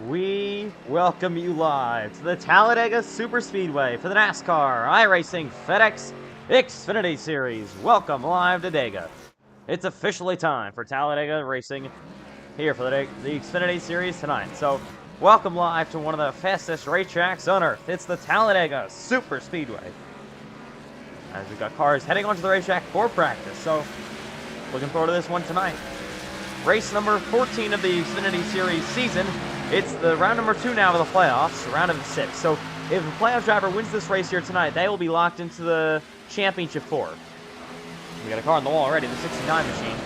We welcome you live to the Talladega Superspeedway for the NASCAR iRacing FedEx Xfinity Series. Welcome live to Dega. It's officially time for Talladega racing here for the Xfinity Series tonight. So, welcome live to one of the fastest racetracks on Earth. It's the Talladega Superspeedway. As we've got cars heading onto the racetrack for practice. So, looking forward to this one tonight. Race number 14 of the Xfinity Series season. It's the round number 2 now of the playoffs, round of 6. So if a playoff driver wins this race here tonight, they will be locked into the championship 4. We got a car on the wall already, the 69 machine.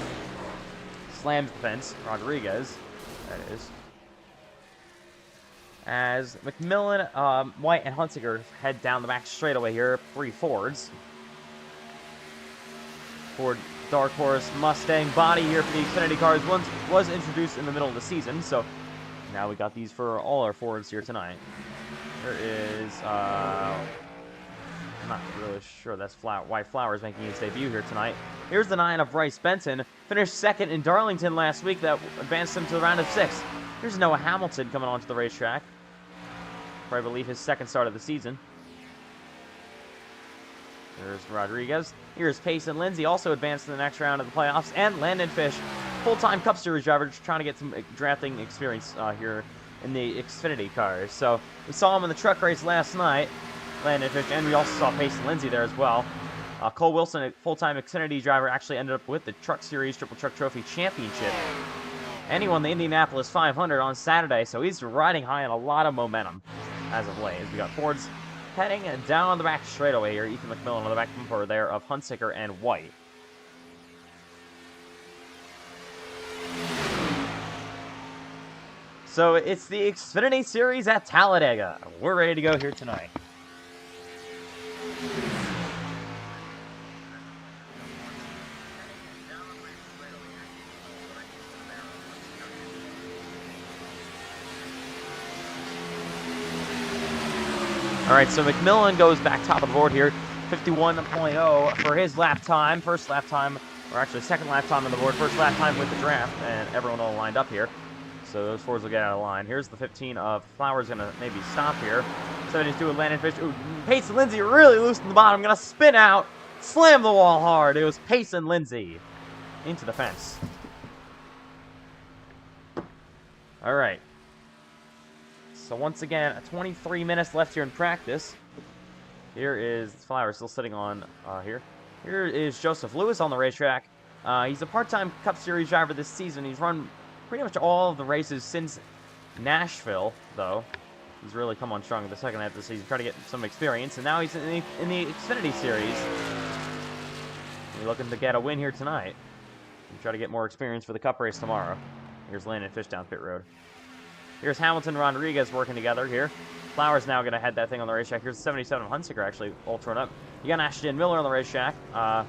Slams the fence, Rodriguez, that is. As McMillan, White, and Hunsicker head down the back straightaway here, 3 Fords. Ford Dark Horse Mustang body here for the Xfinity cars was introduced in the middle of the season, so now we got these for all our Fords here tonight. There is, I'm not really sure, that's White Flowers making his debut here tonight. Here's the 9 of Bryce Benson, finished second in Darlington last week, that advanced him to the round of 6. Here's Noah Hamilton coming onto the racetrack, for I believe his second start of the season. There's Rodriguez. Here's Payson Lindsay, also advanced to the next round of the playoffs. And Landon Fish, full-time Cup Series driver, just trying to get some drafting experience here in the Xfinity cars. So we saw him in the truck race last night, Landon Fish, and we also saw Payson Lindsay there as well. Cole Wilson, a full-time Xfinity driver, actually ended up with the Truck Series Triple Truck Trophy Championship. And he won the Indianapolis 500 on Saturday, so he's riding high on a lot of momentum as of late. As we got Fords heading down the back straightaway here. Ethan McMillan on the back bumper there of Hunsicker and White. So it's the Xfinity Series at Talladega. We're ready to go here tonight. All right, so McMillan goes back top of the board here, 51.0 for his lap time. First lap time, or actually second lap time on the board. First lap time with the draft, and everyone all lined up here. So those Fords will get out of line. Here's the 15 of Flowers going to maybe stop here. 72 with Landon Fish. Ooh, Payson Lindsay really loose in the bottom. Going to spin out, slam the wall hard. It was Payson Lindsay into the fence. All right. So once again, 23 minutes left here in practice. Here is Flowers still sitting on here. Here is Joseph Lewis on the racetrack. He's a part-time Cup Series driver this season. He's run pretty much all of the races since Nashville, though. He's really come on strong in the second half of the season, trying to get some experience, and now he's in the Xfinity Series. He's looking to get a win here tonight and try to get more experience for the Cup race tomorrow. Here's Landon Fish down pit road. Here's Hamilton and Rodriguez working together here. Flowers now going to head that thing on the racetrack. Here's the 77 of Hunsicker, actually, all torn up. You got Ashton Miller on the racetrack. I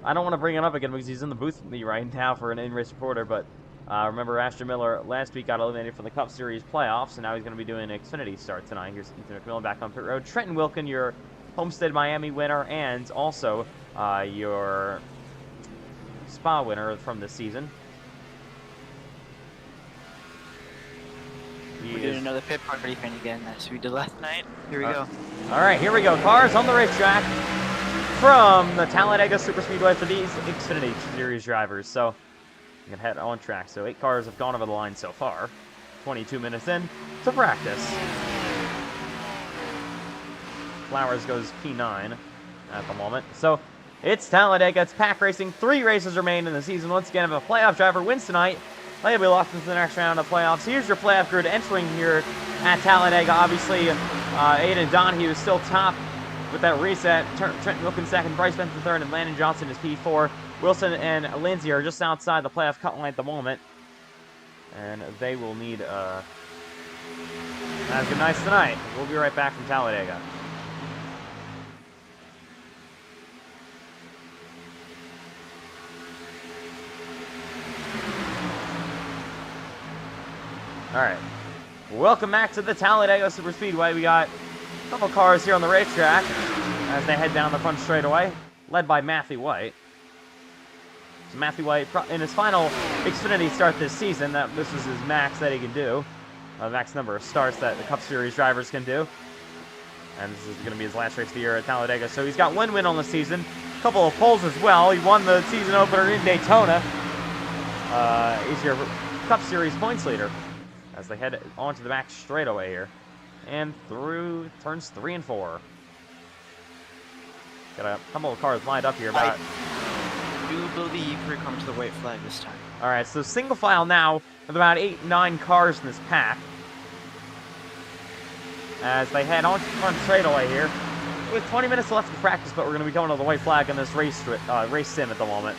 don't want to bring it up again because he's in the booth with me right now for an in-race reporter, but remember Ashton Miller last week got eliminated from the Cup Series playoffs, and now he's going to be doing an Xfinity start tonight. Here's Ethan McMillan back on pit road. Trenton Wilkin, your Homestead Miami winner, and also your Spa winner from this season. We're doing another pit party thing again, as we did last night. Here we go. All right, here we go. Cars on the racetrack from the Talladega Superspeedway for these Xfinity Series drivers. So you can head on track. So 8 cars have gone over the line so far. 22 minutes in to practice. Flowers goes P9 at the moment. So it's Talladega. It's pack racing. 3 races remain in the season. Once again, if a playoff driver wins tonight, they'll be locked into the next round of playoffs. Here's your playoff grid entering here at Talladega. Obviously, Aiden Donahue is still top with that reset. Trenton Wilkins second, Bryce Benson third, and Landon Johnson is P4. Wilson and Lindsay are just outside the playoff cut line at the moment. And they will need have a good night tonight. We'll be right back from Talladega. All right, welcome back to the Talladega Superspeedway. We got a couple cars here on the racetrack as they head down the front straightaway, led by Matthew White. Matthew White in his final Xfinity start this season. This is his max that he can do. max number of starts that the Cup Series drivers can do. And this is going to be his last race of the year at Talladega. So he's got 1 win on the season, a couple of poles as well. He won the season opener in Daytona. He's your Cup Series points leader as they head onto the back straightaway here. And through turns 3 and 4. Got a couple of cars lined up here. I do believe here comes the white flag this time. All right, so single file now with about 8-9 cars in this pack. As they head on to the front straightaway here. With 20 minutes left to practice, but we're going to be going to the white flag in this race sim at the moment.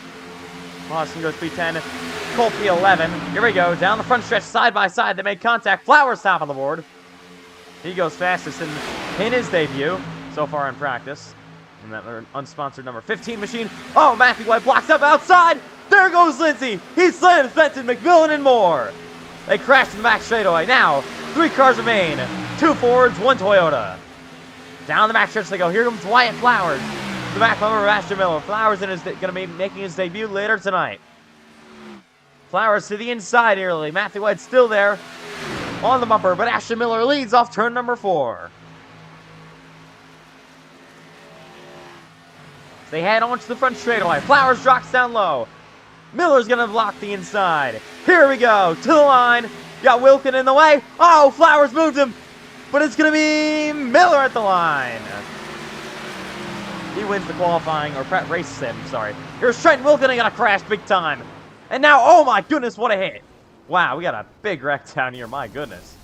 Austin goes P10, Cole P11. Here we go, down the front stretch, side by side. They make contact. Flowers top on the board. He goes fastest in his debut so far in practice. And that unsponsored number 15 machine. Oh, Matthew White blocks up outside. There goes Lindsay. He slams Benton, McMillan, and more. They crash in the back straightaway. Now, 3 cars remain. 2 Fords, 1 Toyota. Down the back stretch they go. Here comes Wyatt Flowers. The back bumper of Ashton Miller. Flowers going to be making his debut later tonight. Flowers to the inside early. Matthew White still there on the bumper, but Ashton Miller leads off turn number 4. They head on to the front straightaway. Flowers drops down low. Miller's going to block the inside. Here we go. To the line. Got Wilkin in the way. Oh, Flowers moved him. But it's going to be Miller at the line. He wins the qualifying, or race sim, sorry. Here's Trent Wilkin, he got a crash big time. And now, oh my goodness, what a hit. Wow, we got a big wreck down here, my goodness.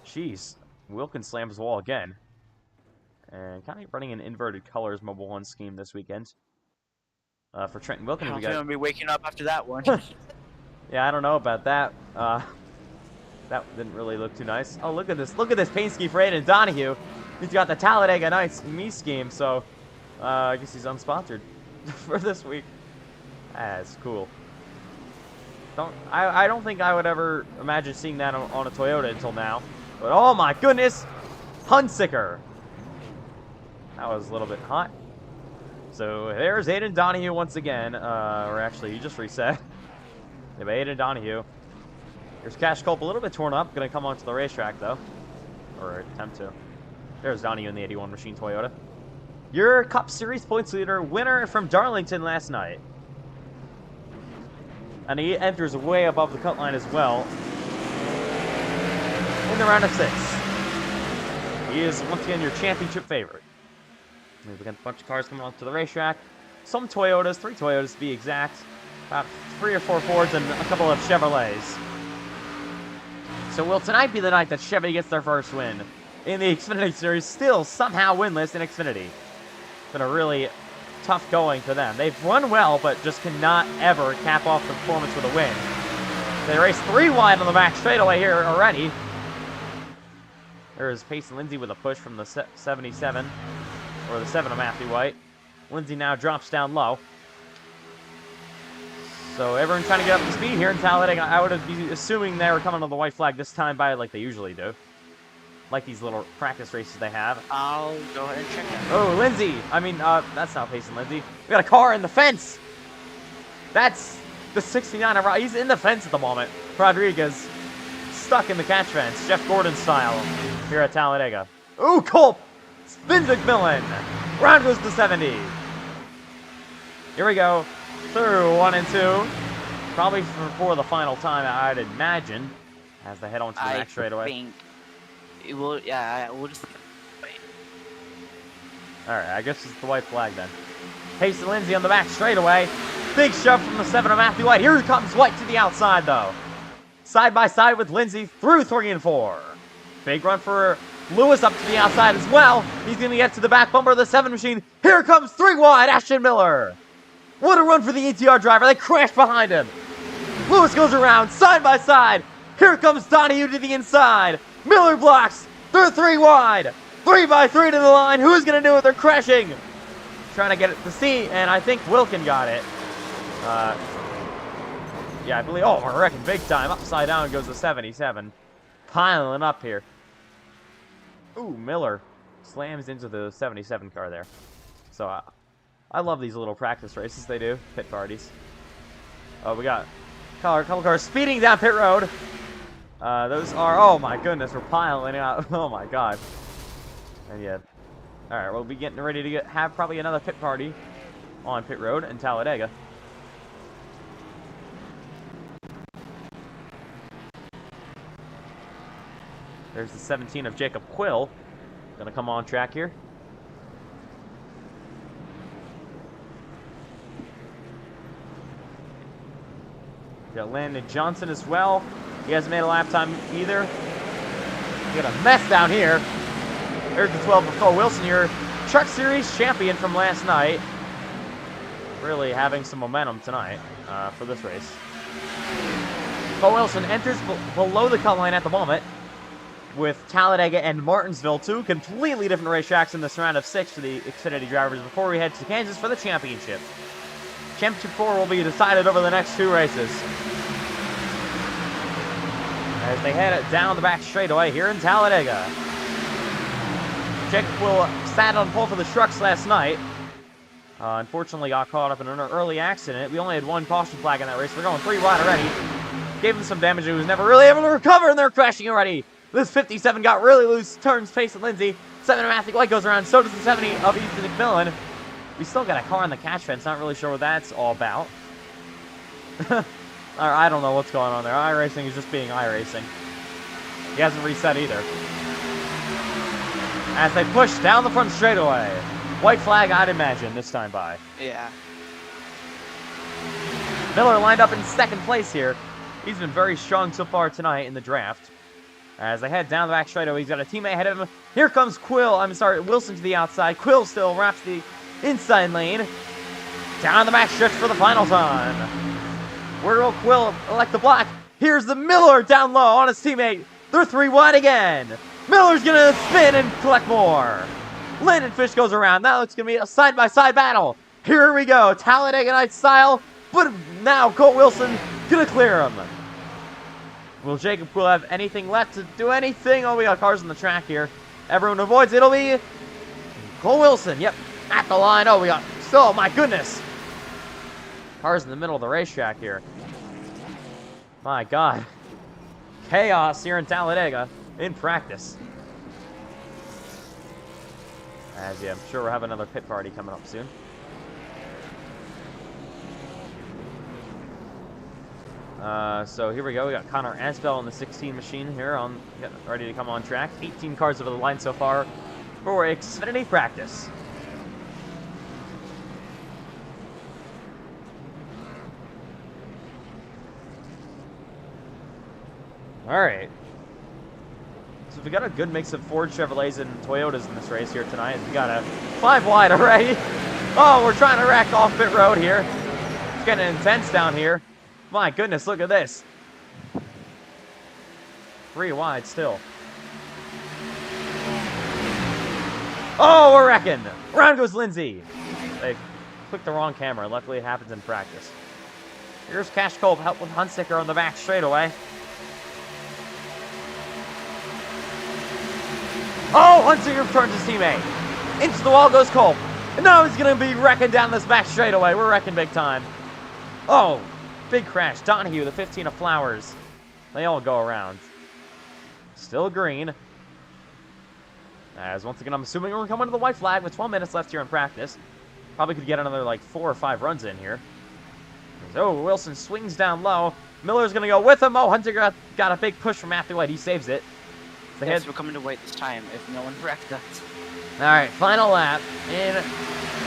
Jeez, Wilkin slams the wall again. And kind of running an inverted colors Mobile 1 scheme this weekend. For Trent Wilkin, I'm going to be waking up after that one. Yeah, I don't know about that. That didn't really look too nice. Oh, look at this. Look at this paint scheme for Aiden Donahue. He's got the Talladega Nights me scheme, so I guess he's unsponsored for this week. That's cool. I don't think I would ever imagine seeing that on a Toyota until now. But oh my goodness, Hunsicker. That was a little bit hot. So there's Aiden Donahue once again. Or actually, he just reset. Yeah, but Aiden Donahue. Here's Cash Culp a little bit torn up. Going to come onto the racetrack, though. Or attempt to. There's Donahue in the 81 machine Toyota. Your Cup Series points leader, winner from Darlington last night. And he enters way above the cut line as well. In the round of 6. He is, once again, your championship favorite. We've got a bunch of cars coming onto the racetrack. Some Toyotas, 3 Toyotas to be exact. About 3 or 4 Fords and a couple of Chevrolets. So will tonight be the night that Chevy gets their first win in the Xfinity Series, still somehow winless in Xfinity. It's been a really tough going for them. They've run well, but just cannot ever cap off the performance with a win. They race 3 wide on the back straightaway here already. There is Payson Lindsay with a push from the 77, or the 7 of Matthew White. Lindsay now drops down low. So everyone trying to get up to speed here in Talladega. I would be assuming they were coming to the white flag this time by like they usually do. Like these little practice races they have. I'll go ahead and check that. Oh, Lindsay. I mean, that's not Payson Lindsay. We got a car in the fence. That's the 69. He's in the fence at the moment. Rodriguez stuck in the catch fence. Jeff Gordon style here at Talladega. Ooh, Culp. Spins McMillan. Round goes to 70. Here we go. Through 1 and 2. Probably for the final time, I'd imagine. As they head on to the back straightaway. I think it will, yeah, we'll just wait. Alright, I guess it's the white flag then. Payson Lindsay on the back straightaway. Big shove from the 7 of Matthew White. Here comes White to the outside, though. Side by side with Lindsay through 3 and 4. Big run for Lewis up to the outside as well. He's going to get to the back bumper of the 7 machine. Here comes 3 wide, Ashton Miller. What a run for the ETR driver. They crash behind him. Lewis goes around, side by side. Here comes Donahue to the inside. Miller blocks. They're 3 wide. 3 by 3 to the line. Who's going to do it? They're crashing. Trying to get it to C, and I think Wilkin got it. Yeah, I believe. Oh, we're wrecking big time. Upside down goes the 77. Piling up here. Ooh, Miller slams into the 77 car there. So, I love these little practice races they do. Pit parties. Oh, we got a couple cars speeding down pit road. Those are, oh my goodness, we're piling out. Oh my god. And yeah. Alright, we'll be getting ready to have probably another pit party on pit road in Talladega. There's the 17 of Jacob Quill. Gonna come on track here. We got Landon Johnson as well. He hasn't made a lap time either. We got a mess down here. There's the 12 of Cole Wilson here. Truck Series champion from last night. Really having some momentum tonight for this race. Cole Wilson enters below the cut line at the moment, with Talladega and Martinsville, two completely different racetracks in this round of 6 for the Xfinity drivers before we head to Kansas for the championship. Championship 4 will be decided over the next 2 races. As they head down the back straightaway here in Talladega. Jacob Will sat on pole for the trucks last night. Unfortunately got caught up in an early accident. We only had 1 caution flag in that race. We're going 3 wide already. Gave him some damage. He was never really able to recover, and they're crashing already. This 57 got really loose, turns pace at Lindsay. 7 of Matthew White goes around, so does the 70 of Ethan McMillan. We still got a car on the catch fence, not really sure what that's all about. I don't know what's going on there. iRacing is just being iRacing. He hasn't reset either. As they push down the front straightaway. White flag, I'd imagine, this time by. Yeah. Miller lined up in 2nd place here. He's been very strong so far tonight in the draft. As they head down the back straightaway, he's got a teammate ahead of him. Here comes Wilson to the outside. Quill still wraps the inside lane. Down the back stretch for the final time. Where will Quill elect the block? Here's the Miller down low on his teammate. They're 3 wide again. Miller's going to spin and collect more. Landon Fish goes around. That looks going to be a side-by-side battle. Here we go. Talladega Night style. But now Cole Wilson going to clear him. Will Jacob Quill have anything left to do anything? Oh, we got cars on the track here. Everyone avoids. It'll be Cole Wilson. Yep, at the line. Oh, we got... Oh, my goodness. Cars in the middle of the racetrack here. My God. Chaos here in Talladega in practice. As yeah, I'm sure we'll have another pit party coming up soon. So here we go. We got Connor Asbell on the 16 machine here, ready to come on track. 18 cars over the line so far for Xfinity practice. All right. So we got a good mix of Ford, Chevrolets, and Toyotas in this race here tonight. We got a 5 wide already. Oh, we're trying to rack off pit road here. It's getting intense down here. My goodness, look at this. 3 wide still. Oh, we're wrecking. Around goes Lindsay. They clicked the wrong camera. Luckily, it happens in practice. Here's Cash Cole help with Hunsicker on the back straightaway. Oh, Hunsicker turns his teammate. Into the wall goes Cole. And now he's going to be wrecking down this back straightaway. We're wrecking big time. Oh, big crash. Donahue, the 15 of Flowers. They all go around. Still green. As once again, I'm assuming we're coming to the white flag with 12 minutes left here in practice. Probably could get another like 4 or 5 runs in here. Oh, Wilson swings down low. Miller's going to go with him. Oh, Hunter got a big push from Matthew White. He saves it. Yes, we're coming to white this time if no one wrecked us. All right, final lap in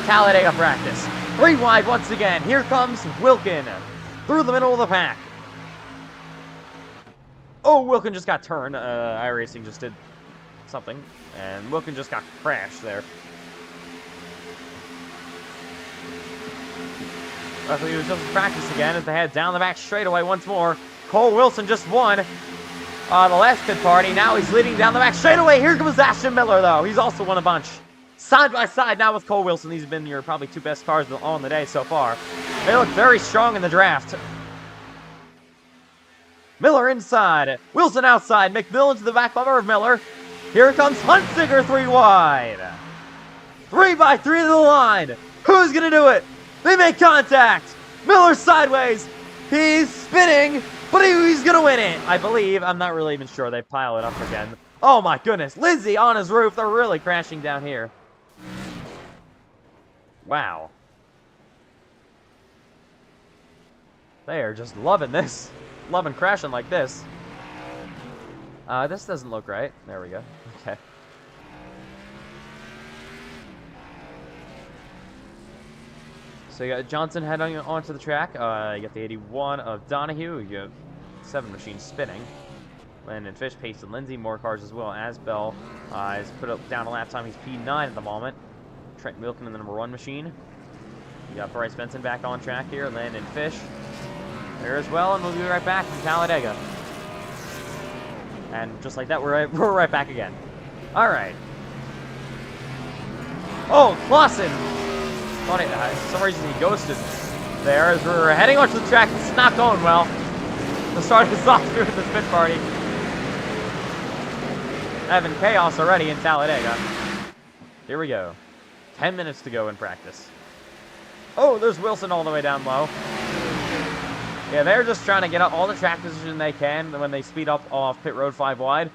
Talladega practice. 3 wide once again. Here comes Wilkin through the middle of the pack. Oh, Wilkin just got turned. iRacing just did something, and Wilkin just got crashed there. Luckily, he was just in practice again as they head down the back straightaway once more. Cole Wilson just won the last pit party. Now he's leading down the back straightaway. Here comes Ashton Miller, though. He's also won a bunch. Side by side now with Cole Wilson. These have been your probably 2 best cars on the day so far. They look very strong in the draft. Miller inside. Wilson outside. McMillan to the back bumper of Miller. Here comes Hunsicker 3 wide. 3 by 3 to the line. Who's going to do it? They make contact. Miller sideways. He's spinning. But he's gonna win it, I believe. I'm not really even sure. They pile it up again. Oh my goodness, Lindsay on his roof. They're really crashing down here. Wow. They are just loving this. Loving crashing like this. This doesn't look right. There we go. Okay. So you got Johnson heading onto the track. You got the 81 of Donahue. You got 7 machines spinning. Landon Fish, Pace, and Lindsay. More cars as well. As Bell has put up down a lap time. He's P9 at the moment. Trent Milken in the number 1 machine. You got Bryce Benson back on track here. Landon Fish there as well, and we'll be right back from Talladega. And just like that, we're right back again. All right. Oh, Clausen! For some reason he ghosted there as we're heading onto the track. It's not going well. The start is off here at this pit party. Having chaos already in Talladega. Here we go. 10 minutes to go in practice. Oh, there's Wilson all the way down low. Yeah, they're just trying to get up all the track position they can when they speed up off pit road 5 wide.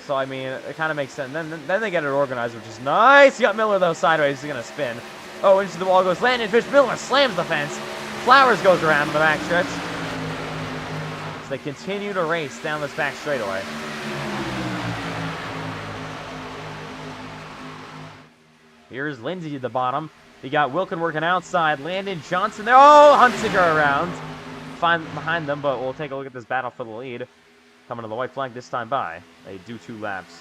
So, I mean, it kind of makes sense. Then they get it organized, which is nice. You got Miller, though, sideways. He's going to spin. Oh, into the wall goes Landon Fish. Miller slams the fence. Flowers goes around in the back stretch. So they continue to race down this back straightaway. Here's Lindsay at the bottom. You got Wilkin working outside. Landon Johnson there. Oh, Hunsinger around. Fine behind them, but we'll take a look at this battle for the lead. Coming to the white flag this time by. They do 2 laps.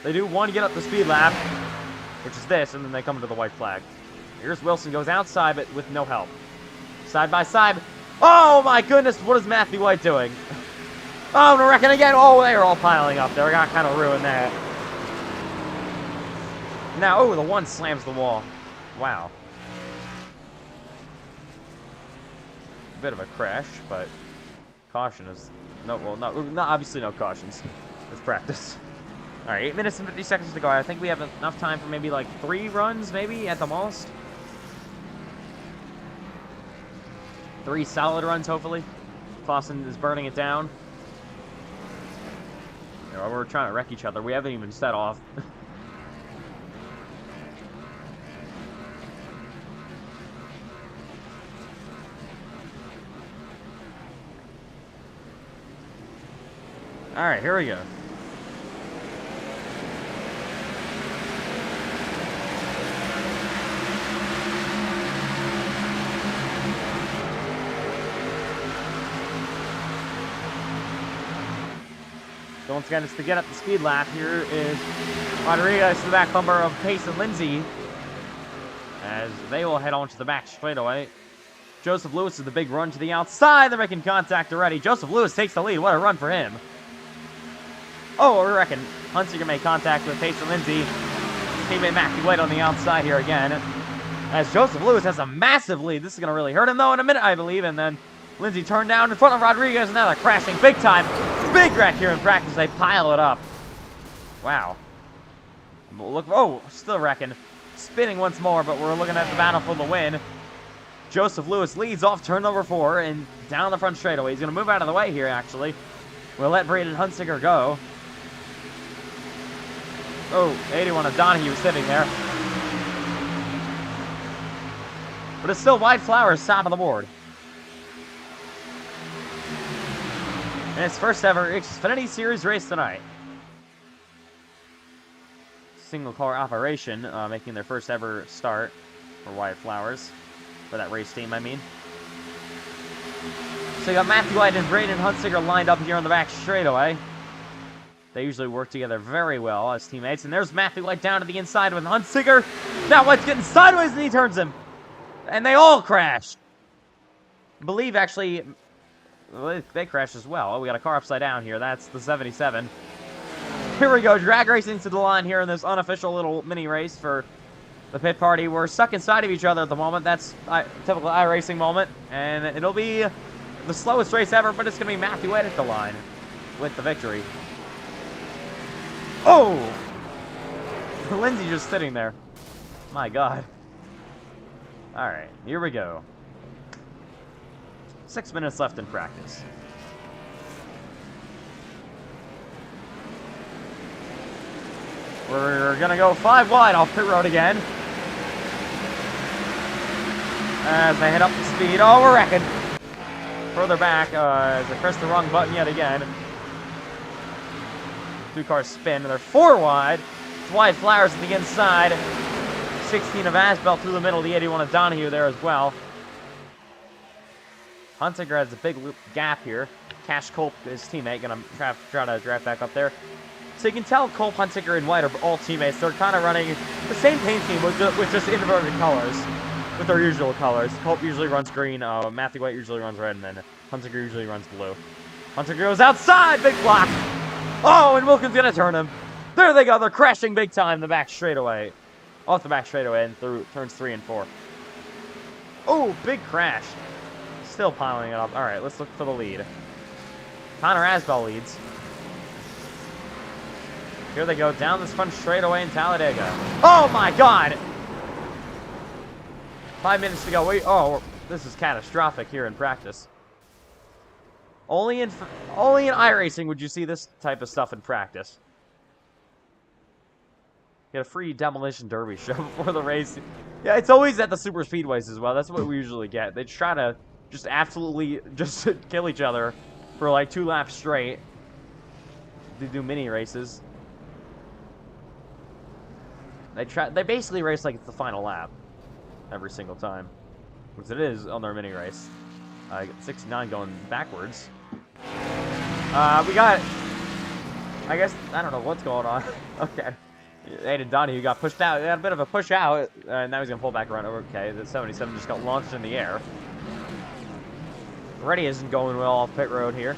They do 1 get up the speed lap, which is this, and then they come to the white flag. Here's Wilson, goes outside, but with no help. Side by side. Oh my goodness, what is Matthew White doing? Oh, they're wrecking again. Oh, they are all piling up there. I got kind of ruined that. Now, oh, the 1 slams the wall. Wow. A bit of a crash, but caution is no. Well, not obviously no cautions. It's practice. All right, 8 minutes and 50 seconds to go. I think we have enough time for maybe like 3 runs, maybe at the most. 3 solid runs, hopefully. Clausen is burning it down. You know, we're trying to wreck each other. We haven't even set off. All right, here we go. So once again, it's to get up the speed lap. Here is Rodriguez to the back bumper of Pace and Lindsay as they will head on to the back straightaway. Joseph Lewis is the big run to the outside. They're making contact already. Joseph Lewis takes the lead. What a run for him. Oh, we reckon Hunsinger made contact with Pace and Lindsay. Teammate Matthew White on the outside here again. As Joseph Lewis has a massive lead. This is going to really hurt him, though, in a minute, I believe. And then Lindsay turned down in front of Rodriguez, and now they're crashing big time. Big wreck here in practice. They pile it up. Wow. Look, oh, still wrecking. Spinning once more, but we're looking at the battle for the win. Joseph Lewis leads off turn number 4 and down the front straightaway. He's going to move out of the way here, actually. We'll let Braden Hunsinger go. Oh, 81 of Donahue sitting there. But it's still White Flowers top of the board. And it's first ever Xfinity Series race tonight. Single car operation, making their first ever start for White Flowers. For that race team, I mean. So you got Matthew White and Braden Hunsinger lined up here on the back straightaway. They usually work together very well as teammates. And there's Matthew White down to the inside with Hunsinger. Now White's getting sideways and he turns him. And they all crash. I believe, actually, they crashed as well. Oh, we got a car upside down here. That's the 77. Here we go. Drag racing to the line here in this unofficial little mini race for the pit party. We're stuck inside of each other at the moment. That's a typical iRacing moment. And it'll be the slowest race ever, but it's going to be Matthew White at the line with the victory. Oh! Lindsay just sitting there. My God. Alright, here we go. 6 minutes left in practice. We're gonna go 5 wide off pit road again. As they head up the speed. Oh, we're wrecking. Further back, as they press the wrong button yet again. 2 cars spin, and they're 4 wide. It's Wyatt Flowers at the inside. 16 of Asbell through the middle. The 81 of Donahue there as well. Hunziker has a big gap here. Cash Culp, his teammate, gonna try to draft back up there. So you can tell Culp, Hunziker, and White are all teammates. They're kind of running the same paint scheme with just inverted colors, with their usual colors. Culp usually runs green. Matthew White usually runs red, and then Hunziker usually runs blue. Hunziker goes outside, big block. Oh, and Wilkins gonna turn him. There they go. They're crashing big time the back straightaway, off the back straightaway, and through turns 3 and 4. Oh, big crash. Still piling it up. All right, let's look for the lead. Connor Asbell leads. Here they go down this front straightaway in Talladega. Oh my God! 5 minutes to go. Wait. Oh, this is catastrophic here in practice. Only in iRacing would you see this type of stuff in practice. Get a free demolition derby show before the race. Yeah, it's always at the super speedways as well. That's what we usually get. They try to just absolutely just kill each other for like 2 laps straight. They do mini races. They basically race like it's the final lap every single time, which it is on their mini race. 69 going backwards. We got, I guess, I don't know what's going on. Okay. Aiden Donahue got pushed out. He had a bit of a push out, and now he's going to pull back around. Okay, the 77 just got launched in the air. Reddy isn't going well off pit road here.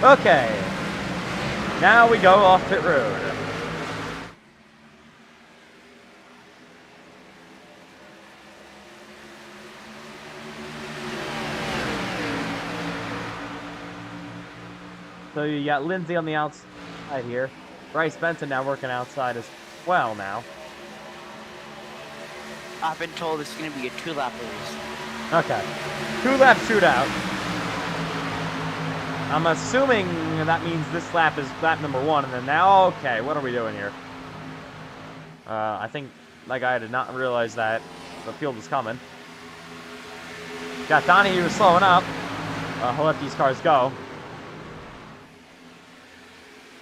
Okay. Now we go off pit road. So you got Lindsay on the outside here. Bryce Benson now working outside as well now. I've been told it's going to be a 2-lap race. Okay. 2-lap shootout. I'm assuming that means this lap is lap number 1, and then now, okay, what are we doing here? I think that guy did not realize that the field was coming. Got Donahue slowing up. He'll let these cars go.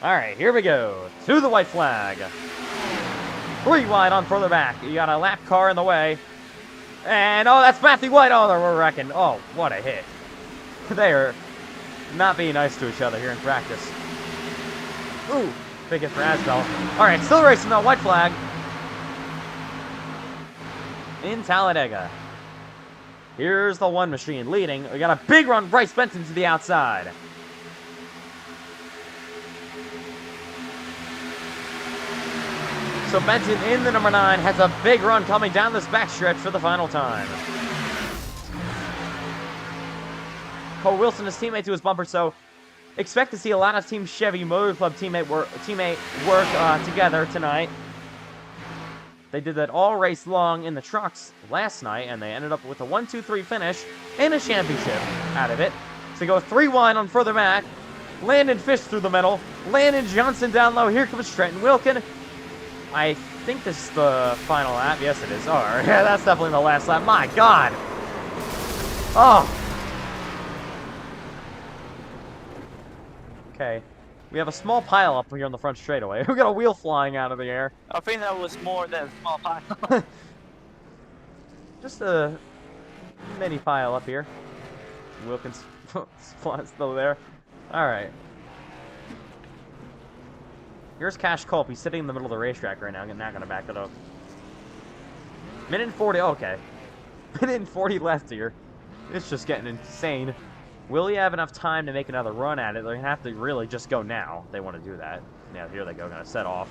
Alright, here we go. To the white flag. 3 wide on further back. You got a lap car in the way. And, oh, that's Matthew White. Oh, we're wrecking. Oh, what a hit. They are not being nice to each other here in practice. Ooh, big hit for Asbell. Alright, still racing that white flag. In Talladega. Here's the one machine leading. We got a big run. Bryce Benson to the outside. So Benson in the number 9 has a big run coming down this backstretch for the final time. Cole Wilson is teammate to his bumper, so expect to see a lot of Team Chevy Motor Club teammate work together tonight. They did that all race long in the trucks last night, and they ended up with a 1-2-3 finish and a championship out of it. So they go 3 wide on further back. Landon Fish through the middle. Landon Johnson down low. Here comes Trenton Wilkin. I think this is the final lap. Yes, it is. All right. Yeah, that's definitely the last lap. My God. Oh. Okay. We have a small pile up here on the front straightaway. We got a wheel flying out of the air. I think that was more than a small pile. Just a mini pile up here. Wilkins still there. All right. Here's Cash Culp. He's sitting in the middle of the racetrack right now. I'm not going to back it up. Minute and 40. Okay. Minute and 40 left here. It's just getting insane. Will he have enough time to make another run at it? They're going to have to really just go now. They want to do that. Yeah, here they go. Going to set off.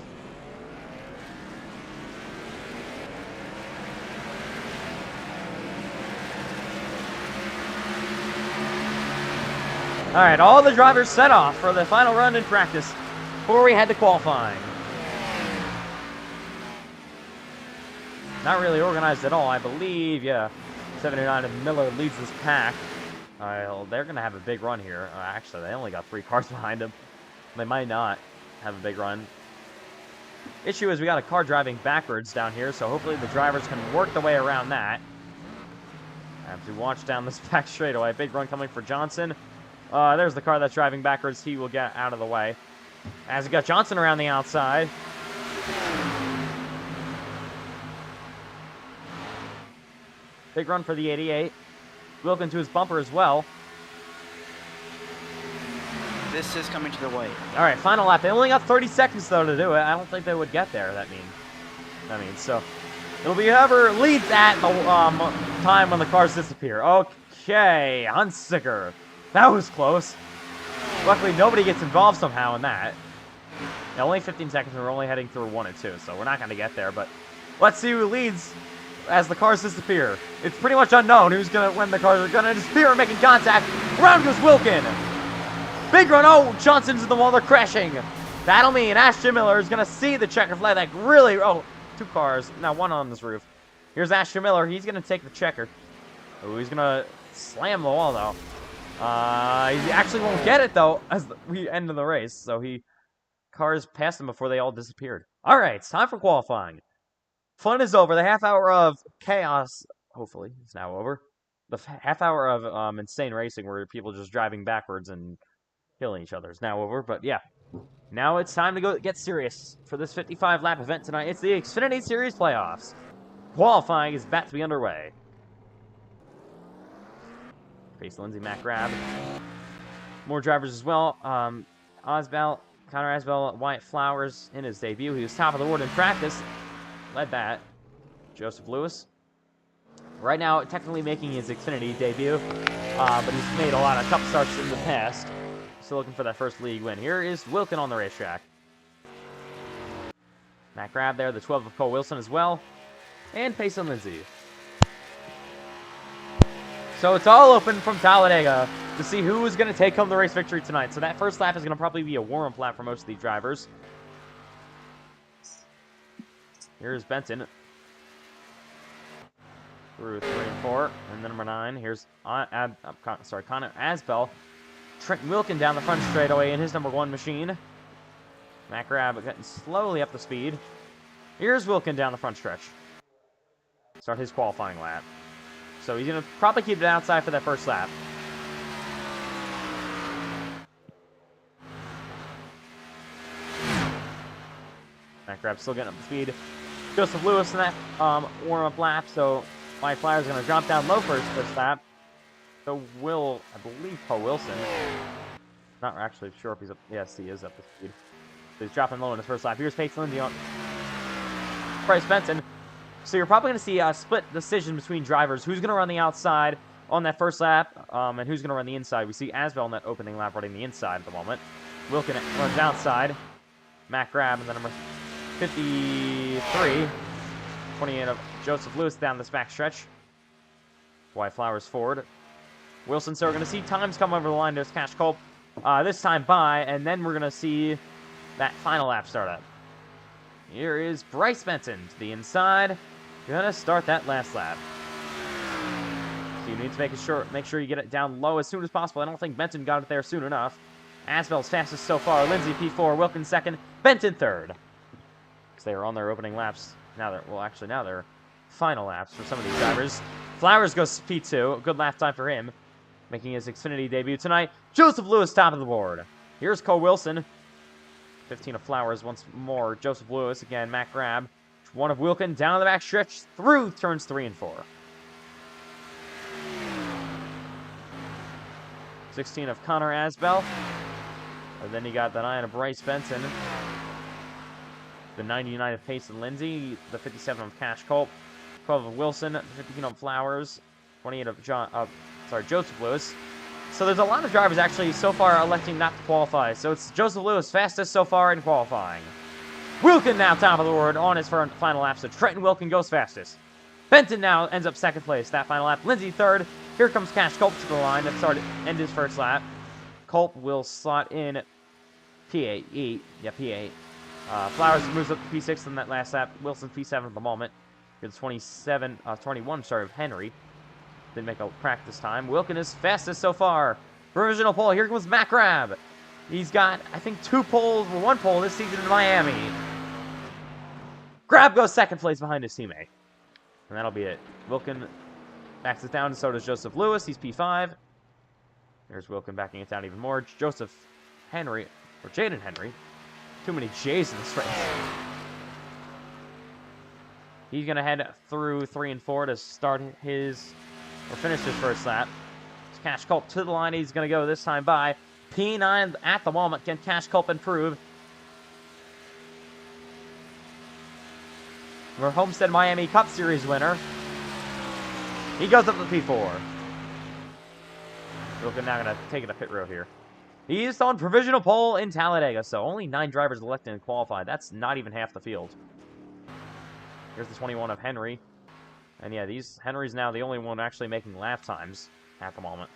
All right, all the drivers set off for the final run in practice before we head to qualifying. Not really organized at all, I believe. Yeah, 79 of Miller leads this pack. They're going to have a big run here. Actually, they only got 3 cars behind them. They might not have a big run. Issue is we got a car driving backwards down here, so hopefully the drivers can work the way around that. I have to watch down this back straightaway. Big run coming for Johnson. There's the car that's driving backwards. He will get out of the way. As we got Johnson around the outside. Big run for the 88. Wilkin to his bumper as well. This is coming to the white. All right, final lap. They only got 30 seconds, though, to do it. I don't think they would get there, that means. So it'll be whoever leads at the time when the cars disappear. Okay, Hunsicker. That was close. Luckily, nobody gets involved somehow in that. Now, only 15 seconds, and we're only heading through 1 and 2, so we're not going to get there. But let's see who leads as the cars disappear. It's pretty much unknown when the cars are going to disappear and making contact. Around goes Wilkin. Big run. Oh, Johnson's in the wall. They're crashing. That'll mean Ashton Miller is going to see the checker flag. That really... Oh, 2 cars. Now 1 on this roof. Here's Ashton Miller. He's going to take the checker. Oh, he's going to slam the wall, though. He actually won't get it, though, as we end the race. So cars passed him before they all disappeared. All right, it's time for qualifying. Fun is over. The half hour of chaos, hopefully, is now over. The half hour of insane racing where people just driving backwards and killing each other is now over. But yeah, now it's time to go get serious for this 55-lap event tonight. It's the Xfinity Series Playoffs. Qualifying is about to be underway. Face Lindsay, Matt Grab. More drivers as well. Connor Asbell, Wyatt Flowers in his debut. He was top of the board in practice. Led that. Joseph Lewis. Right now, technically making his Xfinity debut, but he's made a lot of tough starts in the past. Still looking for that first league win. Here is Wilkin on the racetrack. Matt Grab there, the 12 of Cole Wilson as well. And Payson Lindsay. So it's all open from Talladega to see who is going to take home the race victory tonight. So that first lap is going to probably be a warm-up lap for most of these drivers. Here's Benton. Through 3 and 4. And then number 9. Here's Connor Asbell. Trenton Wilkin down the front straightaway in his number 1 machine. Matt Grab getting slowly up the speed. Here's Wilkin down the front stretch. Start his qualifying lap. So he's going to probably keep it outside for that first lap. Matt Grab still getting up the speed. Joseph Lewis in that warm-up lap, so Wyatt Flowers is going to drop down low for his first lap. So I believe Cole Wilson. Not actually sure if he's up. Yes, he is up to speed. So he's dropping low in his first lap. Here's Pace Lindsay on Bryce Benson. So you're probably going to see a split decision between drivers. Who's going to run the outside on that first lap, and who's going to run the inside. We see Asbell in that opening lap running the inside at the moment. Wilkin runs outside. Matt Grab, and then number 53, 28 of Joseph Lewis down this back stretch. Wyatt Flowers forward. Wilson, so we're going to see times come over the line. There's Cash Culp this time by, and then we're going to see that final lap start up. Here is Bryce Benson to the inside. Going to start that last lap. So you need to make sure you get it down low as soon as possible. I don't think Benson got it there soon enough. Asbell's fastest so far. Lindsay P4, Wilkins second, Benton third. Because they are on their opening laps. Now they're final laps for some of these drivers. Flowers goes P2. A good lap time for him. Making his Xfinity debut tonight. Joseph Lewis top of the board. Here's Cole Wilson. 15 of Flowers once more. Joseph Lewis again. Matt Grab. 1 of Wilkin down the back stretch through turns 3 and 4. 16 of Connor Asbell. And then you got the 9 of Bryce Benson. The 99 of Payson Lindsay. The 57 of Cash Culp. 12 of Wilson. 15 of Flowers. 28 of Joseph Lewis. So there's a lot of drivers actually so far electing not to qualify. So it's Joseph Lewis fastest so far in qualifying. Wilkin now top of the board on his final lap. So Trenton Wilkin goes fastest. Benton now ends up second place that final lap. Lindsay third. Here comes Cash Culp to the line to end his first lap. Culp will slot in P8. Yeah, P8. Flowers moves up to P6 in that last lap. Wilson P7 at the moment. Here's 21 of Henry. Didn't make a practice time. Wilkin is fastest so far. Provisional pole. Here comes McRab. He's got, I think, 2 poles, or 1 pole this season in Miami. Grab goes second place behind his teammate. And that'll be it. Wilkin backs it down, and so does Joseph Lewis. He's P5. There's Wilkin backing it down even more. Joseph Henry, or Jaden Henry. Too many J's in this race. He's going to head through 3 and 4 to start his, or finish his first lap. Cash Culp to the line. He's going to go this time by P9 at the moment. Can Cash Culp improve? Our Homestead Miami Cup Series winner. He goes up to P4. Wilkin now going to take it to pit road here. He's on provisional pole in Talladega, so only 9 drivers elected and qualified. That's not even half the field. Here's the 21 of Henry. And yeah, Henry's now the only one actually making lap times at the moment.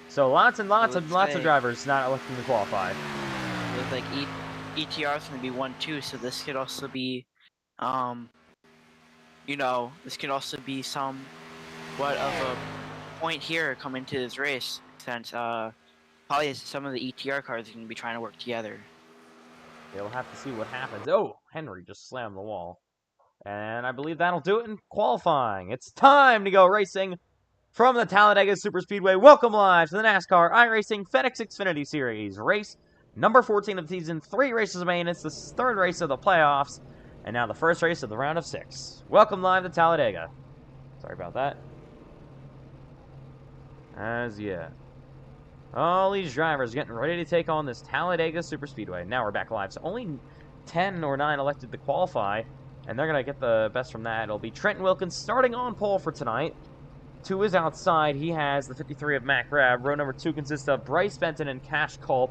So lots and lots of drivers not electing to qualify. It looks like ETR is going to be 1-2, so this could also be, this could also be somewhat of a point here coming to this race, since probably some of the ETR cars are going to be trying to work together. They'll have to see what happens. Oh, Henry just slammed the wall. And I believe that'll do it in qualifying. It's time to go racing from the Talladega Superspeedway. Welcome live to the NASCAR iRacing FedEx Xfinity Series. Race number 14 of the season. 3 races remain. It's the 3rd race of the playoffs. And now the 1st race of the round of 6. Welcome live to Talladega. Sorry about that. All these drivers getting ready to take on this Talladega Superspeedway. Now we're back live. So only 10 or 9 elected to qualify. And they're going to get the best from that. It'll be Trenton Wilkins starting on pole for tonight. 2 is outside. He has the 53 of Mac Rabb. Row number 2 consists of Bryce Benton and Cash Culp.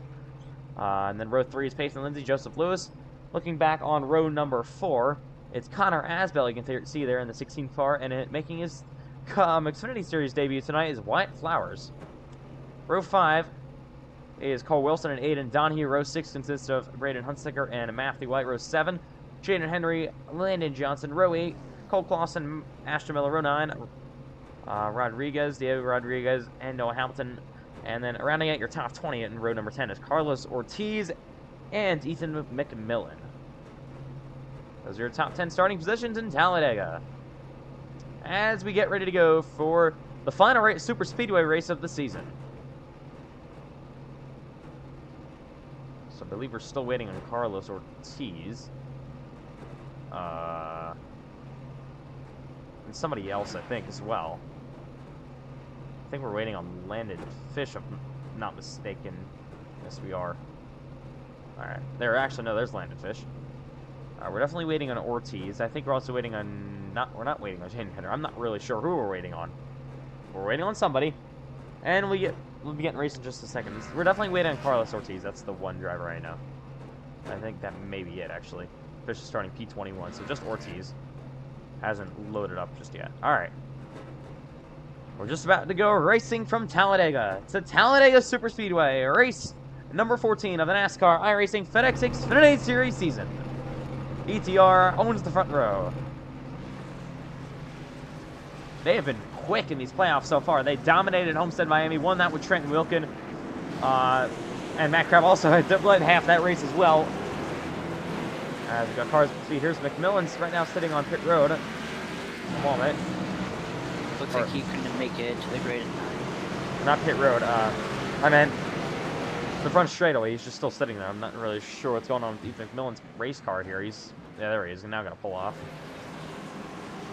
And then row 3 is Peyton Lindsay, Joseph Lewis. Looking back on row number 4, it's Connor Asbell. You can see there in the 16 car. And making his Xfinity Series debut tonight is Wyatt Flowers. Row 5 is Cole Wilson and Aiden Donahue. Row 6 consists of Braden Hunsaker and Matthew White. Row 7, Jaden Henry, Landon Johnson. Row 8, Cole Clausen, Ashton Miller. Row 9, Diego Rodriguez, and Noah Hamilton. And then rounding out your top 20 in row number 10 is Carlos Ortiz and Ethan McMillan. Those are your top 10 starting positions in Talladega. As we get ready to go for the final super speedway race of the season. So I believe we're still waiting on Carlos Ortiz. And somebody else, I think, as well. I think we're waiting on Landon Fish, if I'm not mistaken. Yes, we are. Alright. There's Landon Fish. We're definitely waiting on Ortiz. I think we're also waiting on... We're not waiting on Jaden Henry. I'm not really sure who we're waiting on. We're waiting on somebody. And we'll be getting raced in just a second. We're definitely waiting on Carlos Ortiz. That's the one driver I know. I think that may be it, actually. Fish is starting P21, so just Ortiz. Hasn't loaded up just yet. Alright. We're just about to go racing from Talladega. It's the Talladega Superspeedway. Race number 14 of the NASCAR iRacing FedEx Xfinity Series season. ETR owns the front row. They have been quick in these playoffs so far. They dominated Homestead Miami, won that with Trenton Wilkin. And Matt Crabb also had led half that race as well. As we got cars to see, here's McMillan's right now sitting on pit road. At the moment. Looks like he couldn't make it to the grid. Not pit road. I meant the front straightaway. He's just still sitting there. I'm not really sure what's going on with Ethan McMillan's race car here. Yeah, there he is. He's now going to pull off.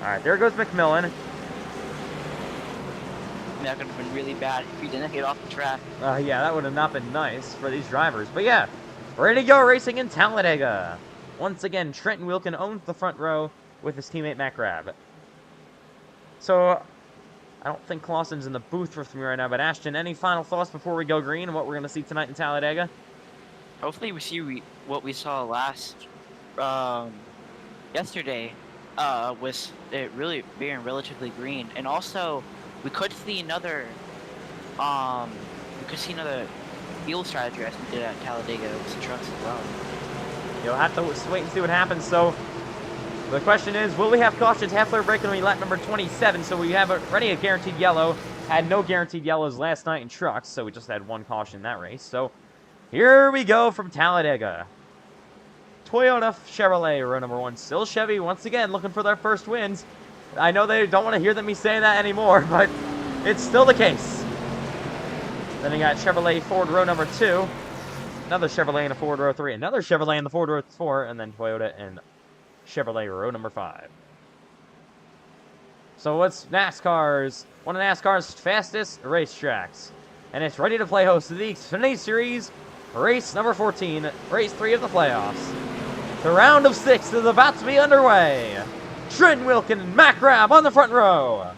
All right, there goes McMillan. That could have been really bad if he didn't get off the track. Yeah, that would have not been nice for these drivers. But yeah, ready to go racing in Talladega. Once again, Trenton Wilkin owns the front row with his teammate Mac Rabb. So, I don't think Clausen's in the booth with me right now, but Ashton, any final thoughts before we go green and what we're going to see tonight in Talladega? Hopefully we see what we saw yesterday, with it really being relatively green. And also, we could see another field strategy as we did at Talladega with the trucks as well. You'll have to wait and see what happens. So, The question is, will we have cautions halfway break on lap number 27? So we have already a guaranteed yellow. Had no guaranteed yellows last night in trucks, so we just had one caution in that race. So here we go from Talladega. Toyota, Chevrolet, row number 1. Still Chevy, once again, looking for their first wins. I know they don't want to hear me say that anymore, but it's still the case. Then we got Chevrolet, Ford, row number 2. Another Chevrolet in the Ford, row 3. Another Chevrolet in the Ford, row 4. And then Toyota and Chevrolet, row number 5. So what's NASCAR's, one of NASCAR's fastest racetracks. And it's ready to play host to the Xfinity Series, race number 14, race 3 of the playoffs. The round of 6 is about to be underway. Trent Wilkin and Matt Grab on the front row.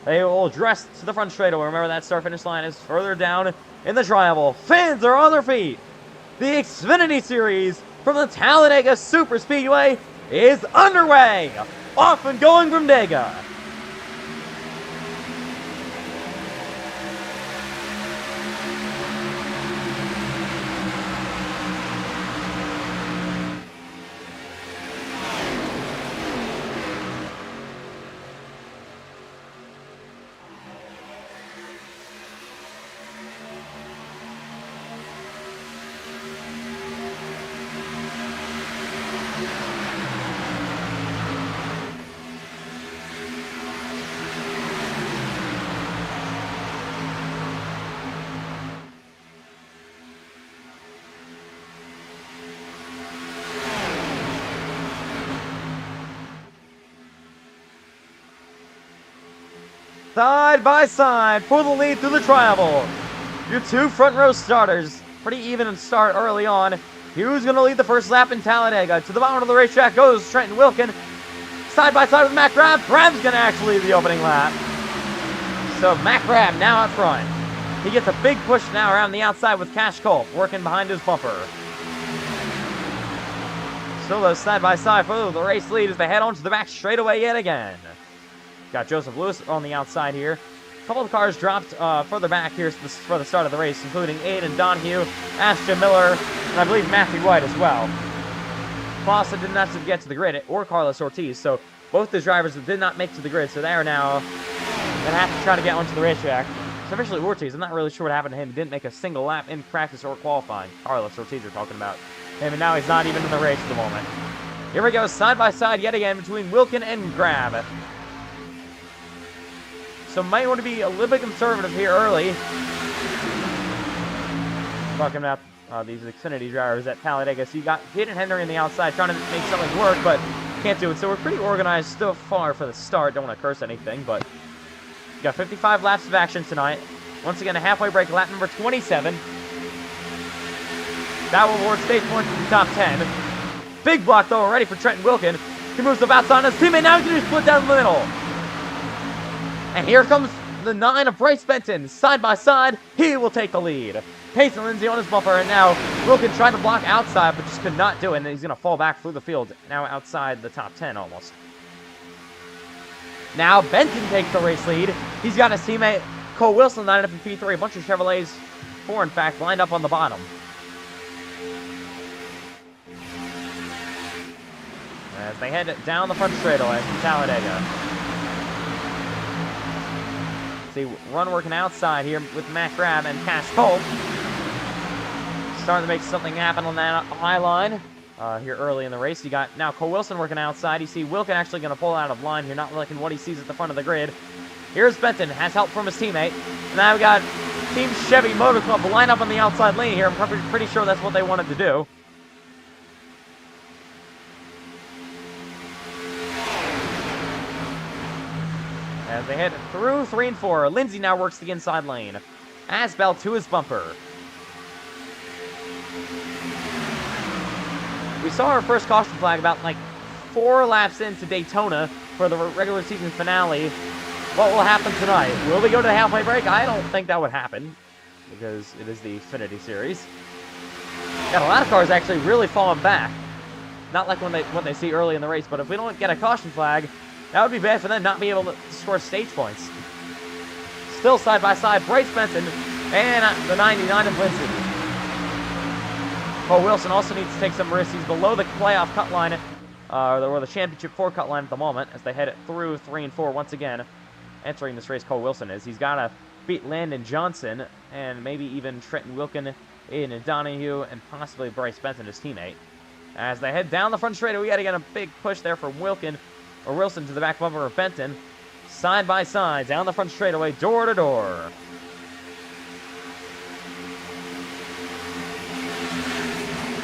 They will address to the front straightaway. Remember that start-finish line is further down in the tri-oval. Fans are on their feet. The Xfinity Series from the Talladega Superspeedway is underway. Off and going from Dega. Side by side for the lead through the tri-oval. Your two front row starters. Pretty even start early on. Who's going to lead the first lap in Talladega? To the bottom of the racetrack goes Trenton Wilkin. Side by side with Matt Grab. Grab's going to actually lead the opening lap. So Matt Grab now out front. He gets a big push now around the outside with Cash Culp working behind his bumper. Still those side by side for the race lead as they head on to the back straightaway yet again. Got Joseph Lewis on the outside here. A couple of cars dropped further back here for the start of the race, including Aiden Donahue, Ashton Miller, and I believe Matthew White as well. Fossa did not get to the grid, or Carlos Ortiz, so both the drivers did not make to the grid, so they are now going to have to try to get onto the racetrack. Especially Ortiz, I'm not really sure what happened to him. He didn't make a single lap in practice or qualifying. Carlos Ortiz, we're talking about him, and now he's not even in the race at the moment. Here we go, side by side yet again between Wilkin and Grab. So might want to be a little bit conservative here early. Talking about these Xfinity drivers at Talladega. So you got Hayden Henry on the outside trying to make something work, but can't do it. So we're pretty organized still far for the start. Don't want to curse anything, but you got 55 laps of action tonight. Once again, a halfway break, lap number 27. That will award stage points in the top 10. Big block, though, already for Trenton Wilkin. He moves up outside on his teammate. Now he's going to split down the middle. And here comes the 9 of Bryce Benton. Side by side, he will take the lead. Payson Lindsay on his bumper, and now Wilkin tried to block outside, but just could not do it, and he's going to fall back through the field, now outside the top 10 almost. Now Benton takes the race lead. He's got his teammate Cole Wilson lined up in P3. A bunch of Chevrolets, 4 in fact, lined up on the bottom. As they head down the front straightaway from Talladega. See, run working outside here with Matt Grab and Cash Culp. Starting to make something happen on that high line here early in the race. You got now Cole Wilson working outside. You see Wilkin actually going to pull out of line here, not liking what he sees at the front of the grid. Here's Benton, has help from his teammate. And now we got Team Chevy Motor Club to line up on the outside lane here. I'm pretty sure that's what they wanted to do. As they head through 3 and 4, Lindsay now works the inside lane. Asbel to his bumper. We saw our first caution flag about like 4 laps into Daytona for the regular season finale. What will happen tonight? Will we go to the halfway break? I don't think that would happen because it is the Xfinity Series. Got a lot of cars actually really falling back. Not like what they see early in the race, but if we don't get a caution flag, that would be bad for them not being able to score stage points. Still side by side, Bryce Benson and the 99 of Lindsay. Cole Wilson also needs to take some risks. He's below the playoff cut line or the championship four-cut line at the moment as they head it through 3 and 4 once again. Entering this race, Cole Wilson is. He's got to beat Landon Johnson and maybe even Trenton Wilkin, Aiden Donahue, and possibly Bryce Benson, his teammate. As they head down the front straightaway, we got to get a big push there from Wilson to the back bumper of Benton. Side by side, down the front straightaway, door to door.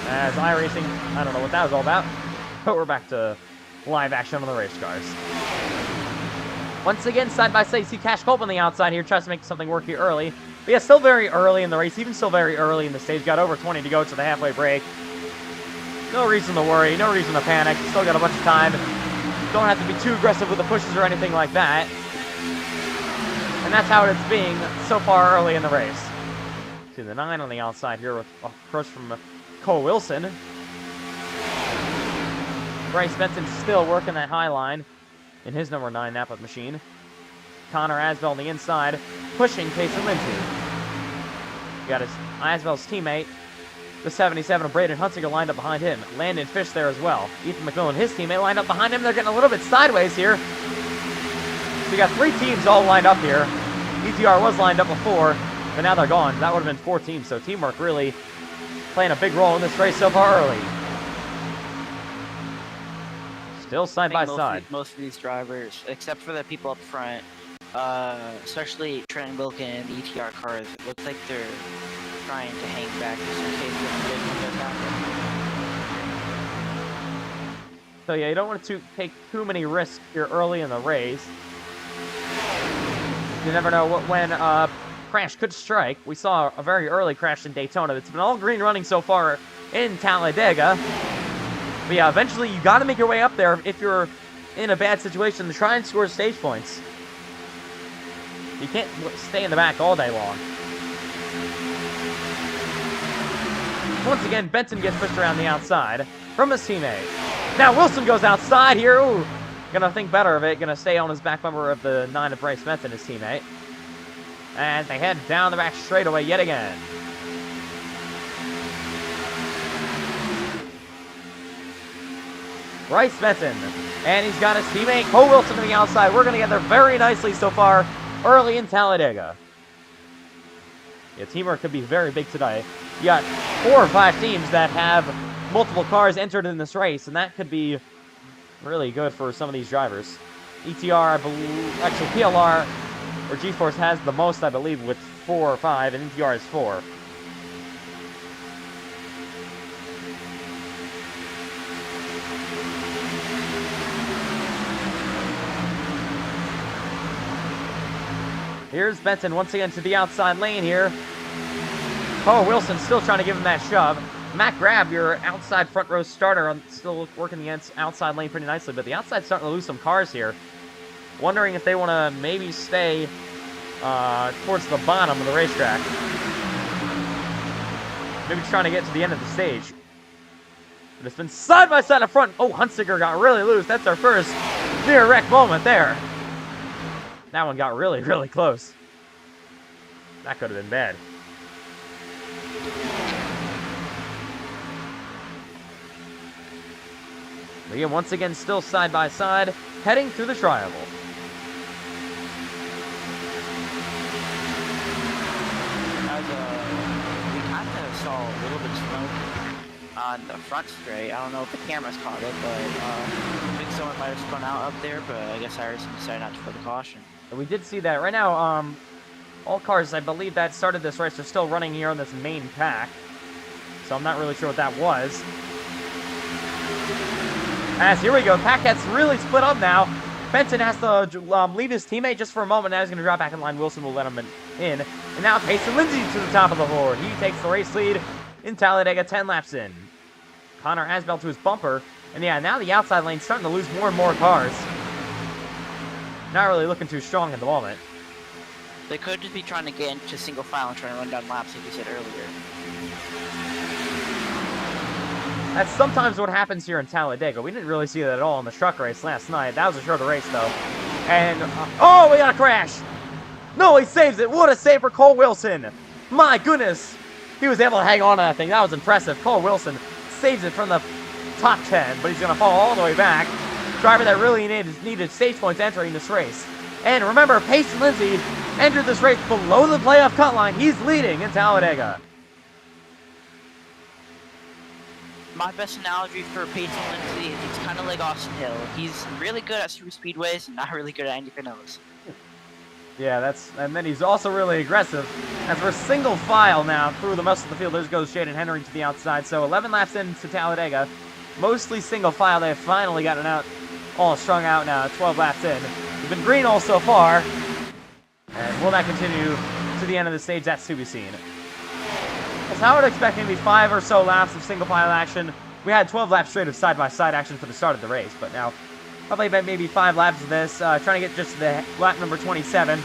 As iRacing, I don't know what that was all about, but we're back to live action on the race cars. Once again, side by side, you see Cash Culp on the outside here, tries to make something work here early. But yeah, still very early in the race, even still very early in the stage. Got over 20 to go to the halfway break. No reason to worry, no reason to panic. Still got a bunch of time. Don't have to be too aggressive with the pushes or anything like that. And that's how it's being so far early in the race. See the 9 on the outside here with a push from Cole Wilson. Bryce Benson still working that high line in his number 9 Napa machine. Connor Asbell on the inside, pushing Casey Lindsay. You got Asbell's teammate, the 77 of Braden Hunsinger, lined up behind him. Landon Fish there as well. Ethan McMillan, his teammate, lined up behind him. They're getting a little bit sideways here. So you got 3 teams all lined up here. ETR was lined up before, but now they're gone. That would have been 4 teams, so teamwork really playing a big role in this race so far early. Still side by side. Most of these drivers, except for the people up front, especially Trent Wilkin and the ETR cars, it looks like they're trying to hang back just in case something does happen. So yeah, you don't want to take too many risks here early in the race. You never know when crash could strike. We saw a very early crash in Daytona. It's been all green running so far in Talladega. But yeah, eventually you got to make your way up there if you're in a bad situation to try and score stage points. You can't stay in the back all day long. Once again, Benson gets pushed around the outside from his teammate. Now Wilson goes outside here. Ooh, gonna think better of it. Gonna stay on his back bumper of the 9 of Bryce Benson, his teammate. And they head down the back straightaway yet again. Bryce Benson, and he's got his teammate Cole Wilson to the outside. We're going to get there very nicely so far early in Talladega. Yeah, teamwork could be very big today. You got 4 or 5 teams that have multiple cars entered in this race, and that could be really good for some of these drivers. ETR, I believe, actually PLR or G-Force has the most, I believe, with 4 or 5, and ETR is 4. Here's Benson once again to the outside lane here. Cole Wilson still trying to give him that shove. Matt Grab, your outside front row starter, still working the outside lane pretty nicely, but the outside's starting to lose some cars here. Wondering if they want to maybe stay towards the bottom of the racetrack. Maybe trying to get to the end of the stage. But it's been side by side up front. Oh, Hunsinger got really loose. That's our first near wreck moment there. That one got really, really close. That could have been bad. But yeah, once again, still side by side, heading through the tri-oval. We kind of saw a little bit of smoke on the front straight. I don't know if the cameras caught it, but I think someone might have spun out up there, but I guess iRacing decided not to put the caution. We did see that. Right now, all cars, I believe, that started this race are still running here on this main pack. So I'm not really sure what that was. As here we go, pack gets really split up now. Benson has to leave his teammate just for a moment. Now he's going to drop back in line. Wilson will let him in. And now Payson Lindsay to the top of the board. He takes the race lead in Talladega, 10 laps in. Connor Asbell to his bumper. And yeah, now the outside lane's starting to lose more and more cars. Not really looking too strong at the moment. They could just be trying to get into single file and trying to run down laps, like you said earlier. That's sometimes what happens here in Talladega. We didn't really see that at all in the truck race last night. That was a shorter race, though. And, oh, we got a crash! No, he saves it! What a save for Cole Wilson! My goodness! He was able to hang on to that thing. That was impressive. Cole Wilson saves it from the top 10, but he's going to fall all the way back. Driver that really needed stage points entering this race. And remember, Payson Lindsay entered this race below the playoff cut line. He's leading in Talladega. My best analogy for Payson Lindsay, it's kind of like Austin Hill. He's really good at super speedways and not really good at Indy Canoes. Yeah, and then he's also really aggressive. As we're single file now through the most of the field, there goes Shaden Henry to the outside. So 11 laps into Talladega, mostly single file. They've finally gotten out, all strung out now, 12 laps in. We've been green all so far. And will that continue to the end of the stage? That's to be seen. As I would expect maybe 5 or so laps of single file action. We had 12 laps straight of side-by-side action for the start of the race, but now probably about maybe 5 laps of this, trying to get just to the lap number 27.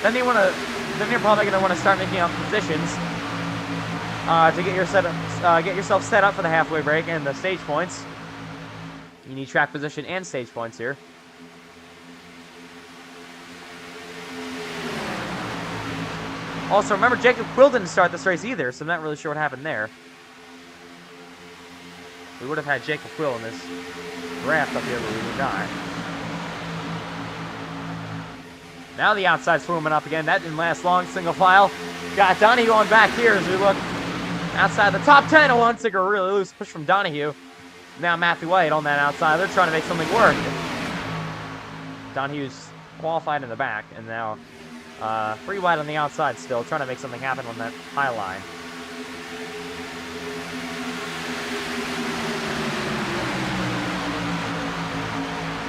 Then you're probably going to want to start making out positions to get yourself set up for the halfway break and the stage points. You need track position and stage points here. Also, remember, Jacob Quill didn't start this race either, so I'm not really sure what happened there. We would have had Jacob Quill in this draft up here, but we did not. Now the outside's swimming up again. That didn't last long. Single file. Got Donahue on back here as we look outside the top 10. One sticker really loose push from Donahue. Now Matthew White on that outside. They're trying to make something work. Donahue's qualified in the back, and now free wide on the outside still, trying to make something happen on that high line.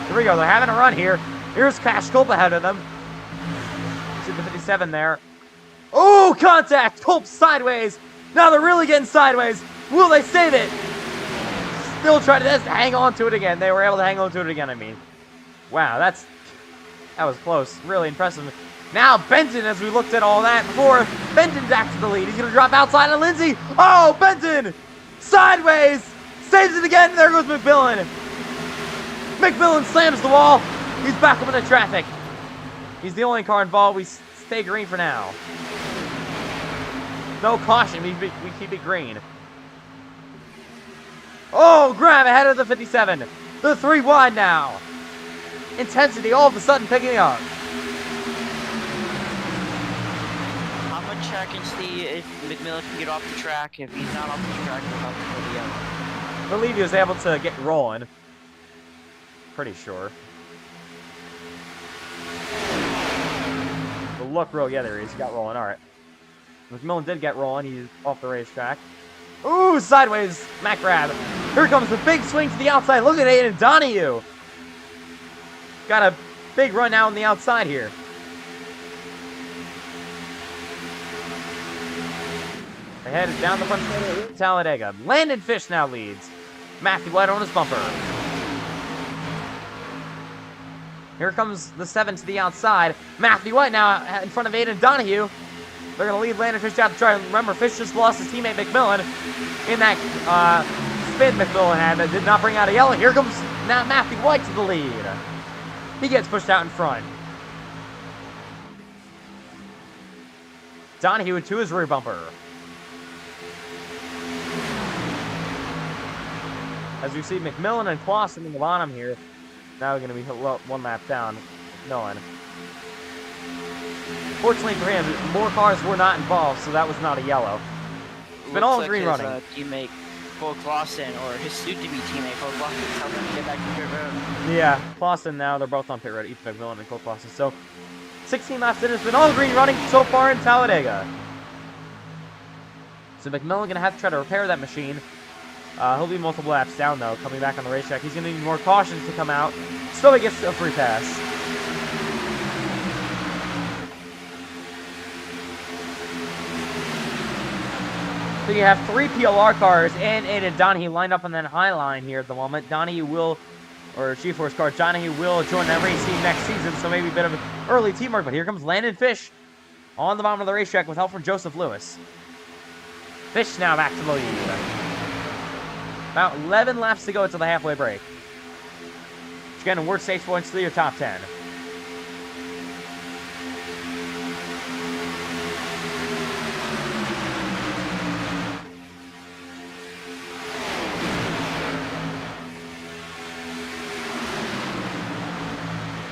Here we go, they're having a run here. Here's Cash Culp ahead of them. See the 57 there. Oh, contact! Culp sideways. Now they're really getting sideways. Will they save it? Still trying to hang on to it again. They were able to hang on to it again, I mean. Wow, that was close. Really impressive. Now Benton, as we looked at all that before, Benton's back to the lead. He's going to drop outside of Lindsay. Oh, Benton! Sideways! Saves it again. There goes McMillan. McMillan slams the wall. He's back up into traffic. He's the only car involved. We stay green for now. No caution. We keep it green. Oh, grab ahead of the 57. The 3 wide now. Intensity all of a sudden picking up. I'm going to check and see if McMillan can get off the track. If he's not off the track, we'll have to go the other. I believe he was able to get rolling. Pretty sure. But look, yeah, there he is. He got rolling. All right. McMillan did get rolling. He's off the racetrack. Ooh, sideways Mac grab. Here comes the big swing to the outside. Look at Aiden Donahue. Got a big run out on the outside here. They headed down the front of Talladega. Landon Fish now leads. Matthew White on his bumper. Here comes the 7 to the outside. Matthew White now in front of Aiden Donahue. They're going to lead Landon Fish out to try. Remember, Fish just lost his teammate McMillan in that spin McMillan had that did not bring out a yellow. Here comes now Matthew White to the lead. He gets pushed out in front. Donahue to his rear bumper. As we see McMillan and Clausen in the bottom here. Now we're going to be one lap down. McMillan. Fortunately for him, more cars were not involved, so that was not a yellow. It's been all green running. Teammate Cole Clausen, or his soon-to-be teammate Cole Clausen, is helping him get back to pit road. Yeah, Clausen now, they're both on pit road, Ethan McMillan and Cole Clausen. So, 16 laps in, it's been all green running so far in Talladega. So McMillan going to have to try to repair that machine. He'll be multiple laps down, though, coming back on the racetrack. He's going to need more cautions to come out. Still, he gets a free pass. So you have 3 PLR cars and Aiden Donahue lined up on that high line here at the moment. Donahue will, or G-Force car, Donahue will join that race team next season, so maybe a bit of an early teamwork. But here comes Landon Fish on the bottom of the racetrack with help from Joseph Lewis. Fish now back to the lead. About 11 laps to go until the halfway break. Again, award stage points to your top 10.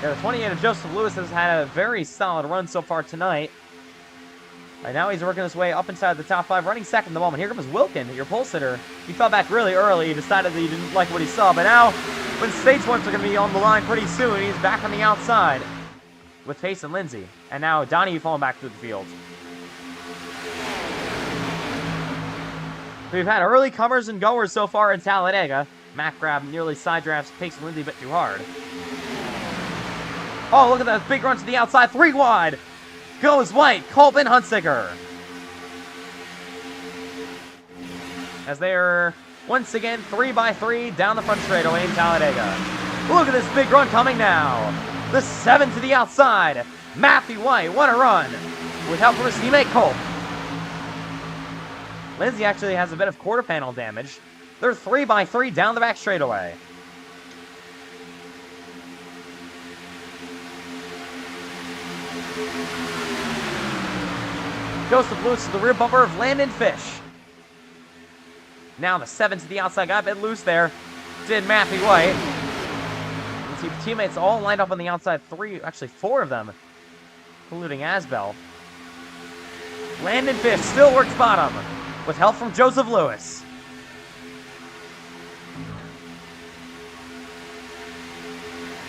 Yeah, the 28 of Joseph Lewis has had a very solid run so far tonight. Right now he's working his way up inside the top 5, running second at the moment. Here comes Wilkin, your pole sitter. He fell back really early. He decided that he didn't like what he saw. But now, when stage points are going to be on the line pretty soon, he's back on the outside with Pace and Lindsay. And now Donahue falling back through the field. We've had early comers and goers so far in Talladega. Mac Grab nearly side drafts Pace and Lindsay a bit too hard. Oh, look at that big run to the outside. 3 wide. Goes White, Colton Hunsicker. As they are once again 3x3 down the front straightaway in Talladega. Look at this big run coming now. The 7 to the outside. Matthew White, what a run. With help from his teammate Colt. Lindsay actually has a bit of quarter panel damage. They're 3x3 down the back straightaway. Joseph Lewis to the rear bumper of Landon Fish. Now the 7 to the outside, got a bit loose there. Did Matthew White. You see teammates all lined up on the outside, 4 of them, including Asbel. Landon Fish still works bottom, with help from Joseph Lewis.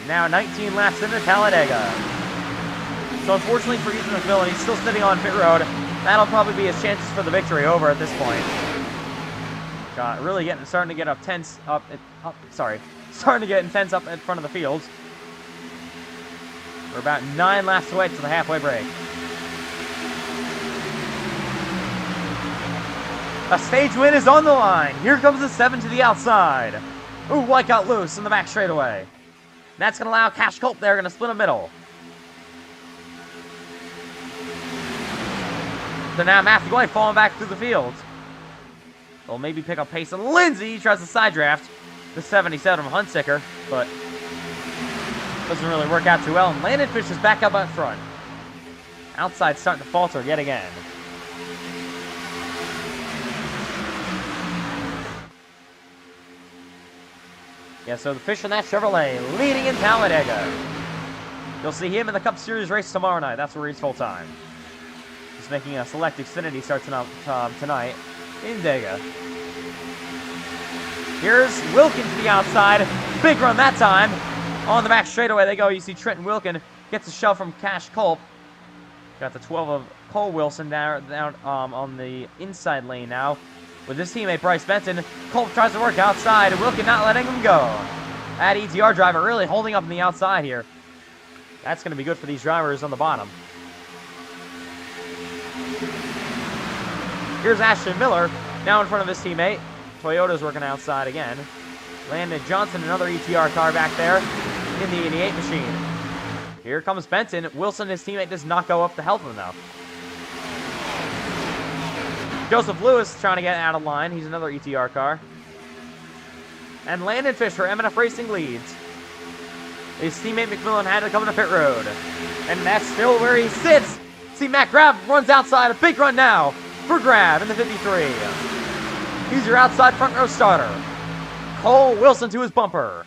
Now 19 laps into Talladega. So unfortunately for Ethan McMillan, he's still sitting on pit road. That'll probably be his chances for the victory over at this point. Really starting to get intense up in front of the field. We're about 9 laps away to the halfway break. A stage win is on the line. Here comes the 7 to the outside. Ooh, White got loose in the back straightaway. That's going to allow Cash Culp there, going to split a middle. So now Matthew White falling back through the field. They'll maybe pick up pace. And Lindsay tries to side draft the 77 from Hunsicker, but doesn't really work out too well. And Landon Fish is back up up front. Outside starting to falter yet again. Yeah, so the Fish in that Chevrolet leading in Talladega. You'll see him in the Cup Series race tomorrow night. That's where he's full time. He's making a select Xfinity start tonight in Dega. Here's Wilkin to the outside. Big run that time. On the back straightaway they go. You see Trenton Wilkin gets a shove from Cash Culp. Got the 12 of Cole Wilson down on the inside lane now. With his teammate Bryce Benton, Culp tries to work outside, and Wilkin not letting him go. That ETR driver really holding up on the outside here. That's going to be good for these drivers on the bottom. Here's Ashton Miller, now in front of his teammate. Toyota's working outside again. Landon Johnson, another ETR car back there in the 88 machine. Here comes Benton. Wilson, his teammate, does not go up to help him, though. Joseph Lewis trying to get out of line. He's another ETR car. And Landon Fish for MNF Racing leads. His teammate McMillan had to come to pit road. And that's still where he sits. See, Matt Grab runs outside. A big run now for Grab in the 53. He's your outside front row starter. Cole Wilson to his bumper.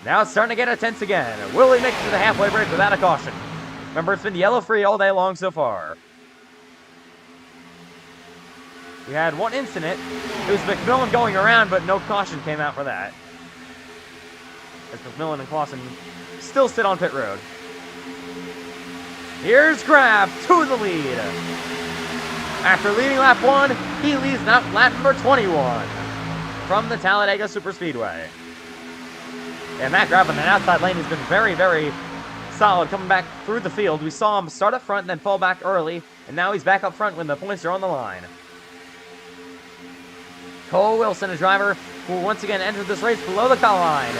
Now it's starting to get intense again. Will he make it to the halfway break without a caution? Remember, it's been yellow-free all day long so far. We had one incident. It was McMillan going around, but no caution came out for that. As McMillan and Clausen still sit on pit road. Here's Grab to the lead. After leading lap 1, he leads lap number 21 from the Talladega Superspeedway. And Matt Grab on that outside lane has been very, very solid coming back through the field. We saw him start up front and then fall back early, and now he's back up front when the points are on the line. Cole Wilson, a driver who once again entered this race below the cut line.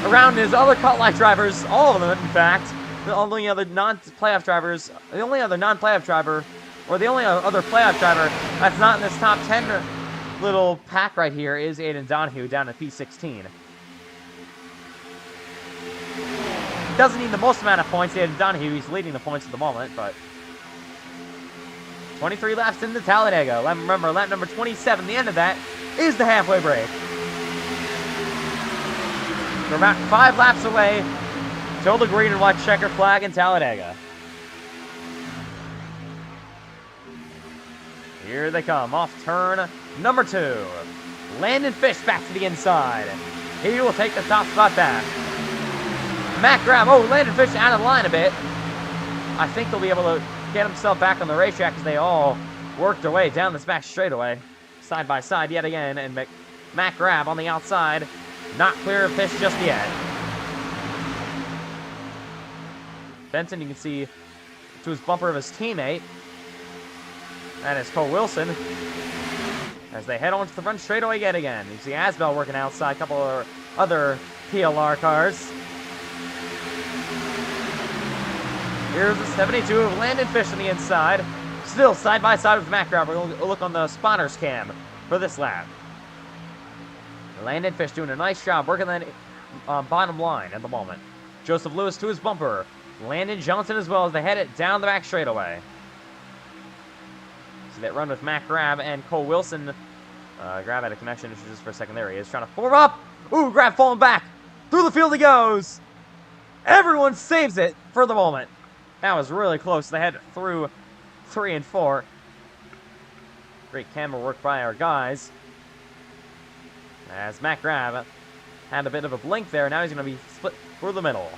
Around his other cut line drivers, all of them in fact, the only other non-playoff drivers, the only other non-playoff driver, or the only other playoff driver that's not in this top 10 little pack right here is Aiden Donahue down at P16. Doesn't need the most amount of points. Aiden Donahue, he's leading the points at the moment, but 23 laps into Talladega. Remember, lap number 27, the end of that, is the halfway break. We're about 5 laps away till the green and white checker flag in Talladega. Here they come, off turn number 2. Landon Fish back to the inside. He will take the top spot back. Matt Graham, oh, Landon Fish out of the line a bit. I think they'll be able to get himself back on the racetrack as they all worked their way down this back straightaway. Side by side yet again, and Matt Graham on the outside. Not clear of Fish just yet. Benson, you can see to his bumper of his teammate. That is Cole Wilson. As they head on to the front straightaway yet again. You see Asbell working outside, a couple of other PLR cars. Here's the 72 of Landon Fish on the inside. Still side by side with Matt Graham. We're going to look on the spotters cam for this lap. Landon Fish doing a nice job working that bottom line at the moment. Joseph Lewis to his bumper. Landon Johnson as well as they head it down the back straightaway. So that run with Matt Grab and Cole Wilson. Grab had a connection issue just for a second there. He is trying to form up. Ooh, Grab falling back. Through the field he goes. Everyone saves it for the moment. That was really close. They head through 3 and 4. Great camera work by our guys. As Matt Grab had a bit of a blink there. Now he's going to be split through the middle.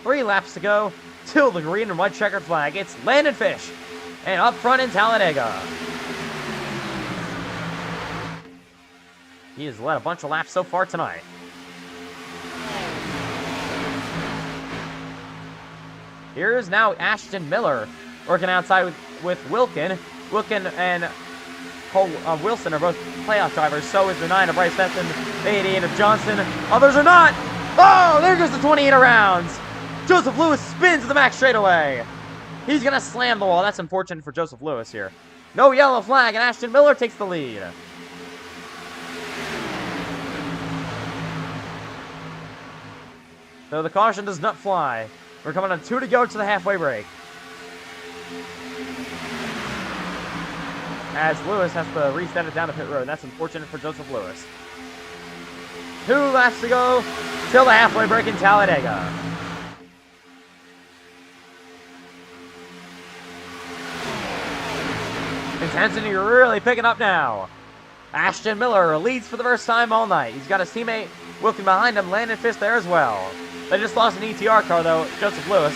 3 laps to go till the green and white checkered flag. It's Landon Fish. And up front in Talladega. He has led a bunch of laps so far tonight. Here's now Ashton Miller working outside with Wilkin. Wilkin and Cole Wilson are both playoff drivers. So is the 9 of Bryce Benson, the 88 of Johnson. Others are not. Oh, there goes the 28 rounds. Joseph Lewis spins to the back straightaway. He's going to slam the wall. That's unfortunate for Joseph Lewis here. No yellow flag, and Ashton Miller takes the lead. So the caution does not fly. We're coming on 2 to go to the halfway break. As Lewis has to reset it down to pit road. That's unfortunate for Joseph Lewis. 2 laps to go till the halfway break in Talladega. Intensity really picking up now. Ashton Miller leads for the first time all night. He's got his teammate Wilkin behind him, Landon Fish there as well. They just lost an ETR car though, Joseph Lewis,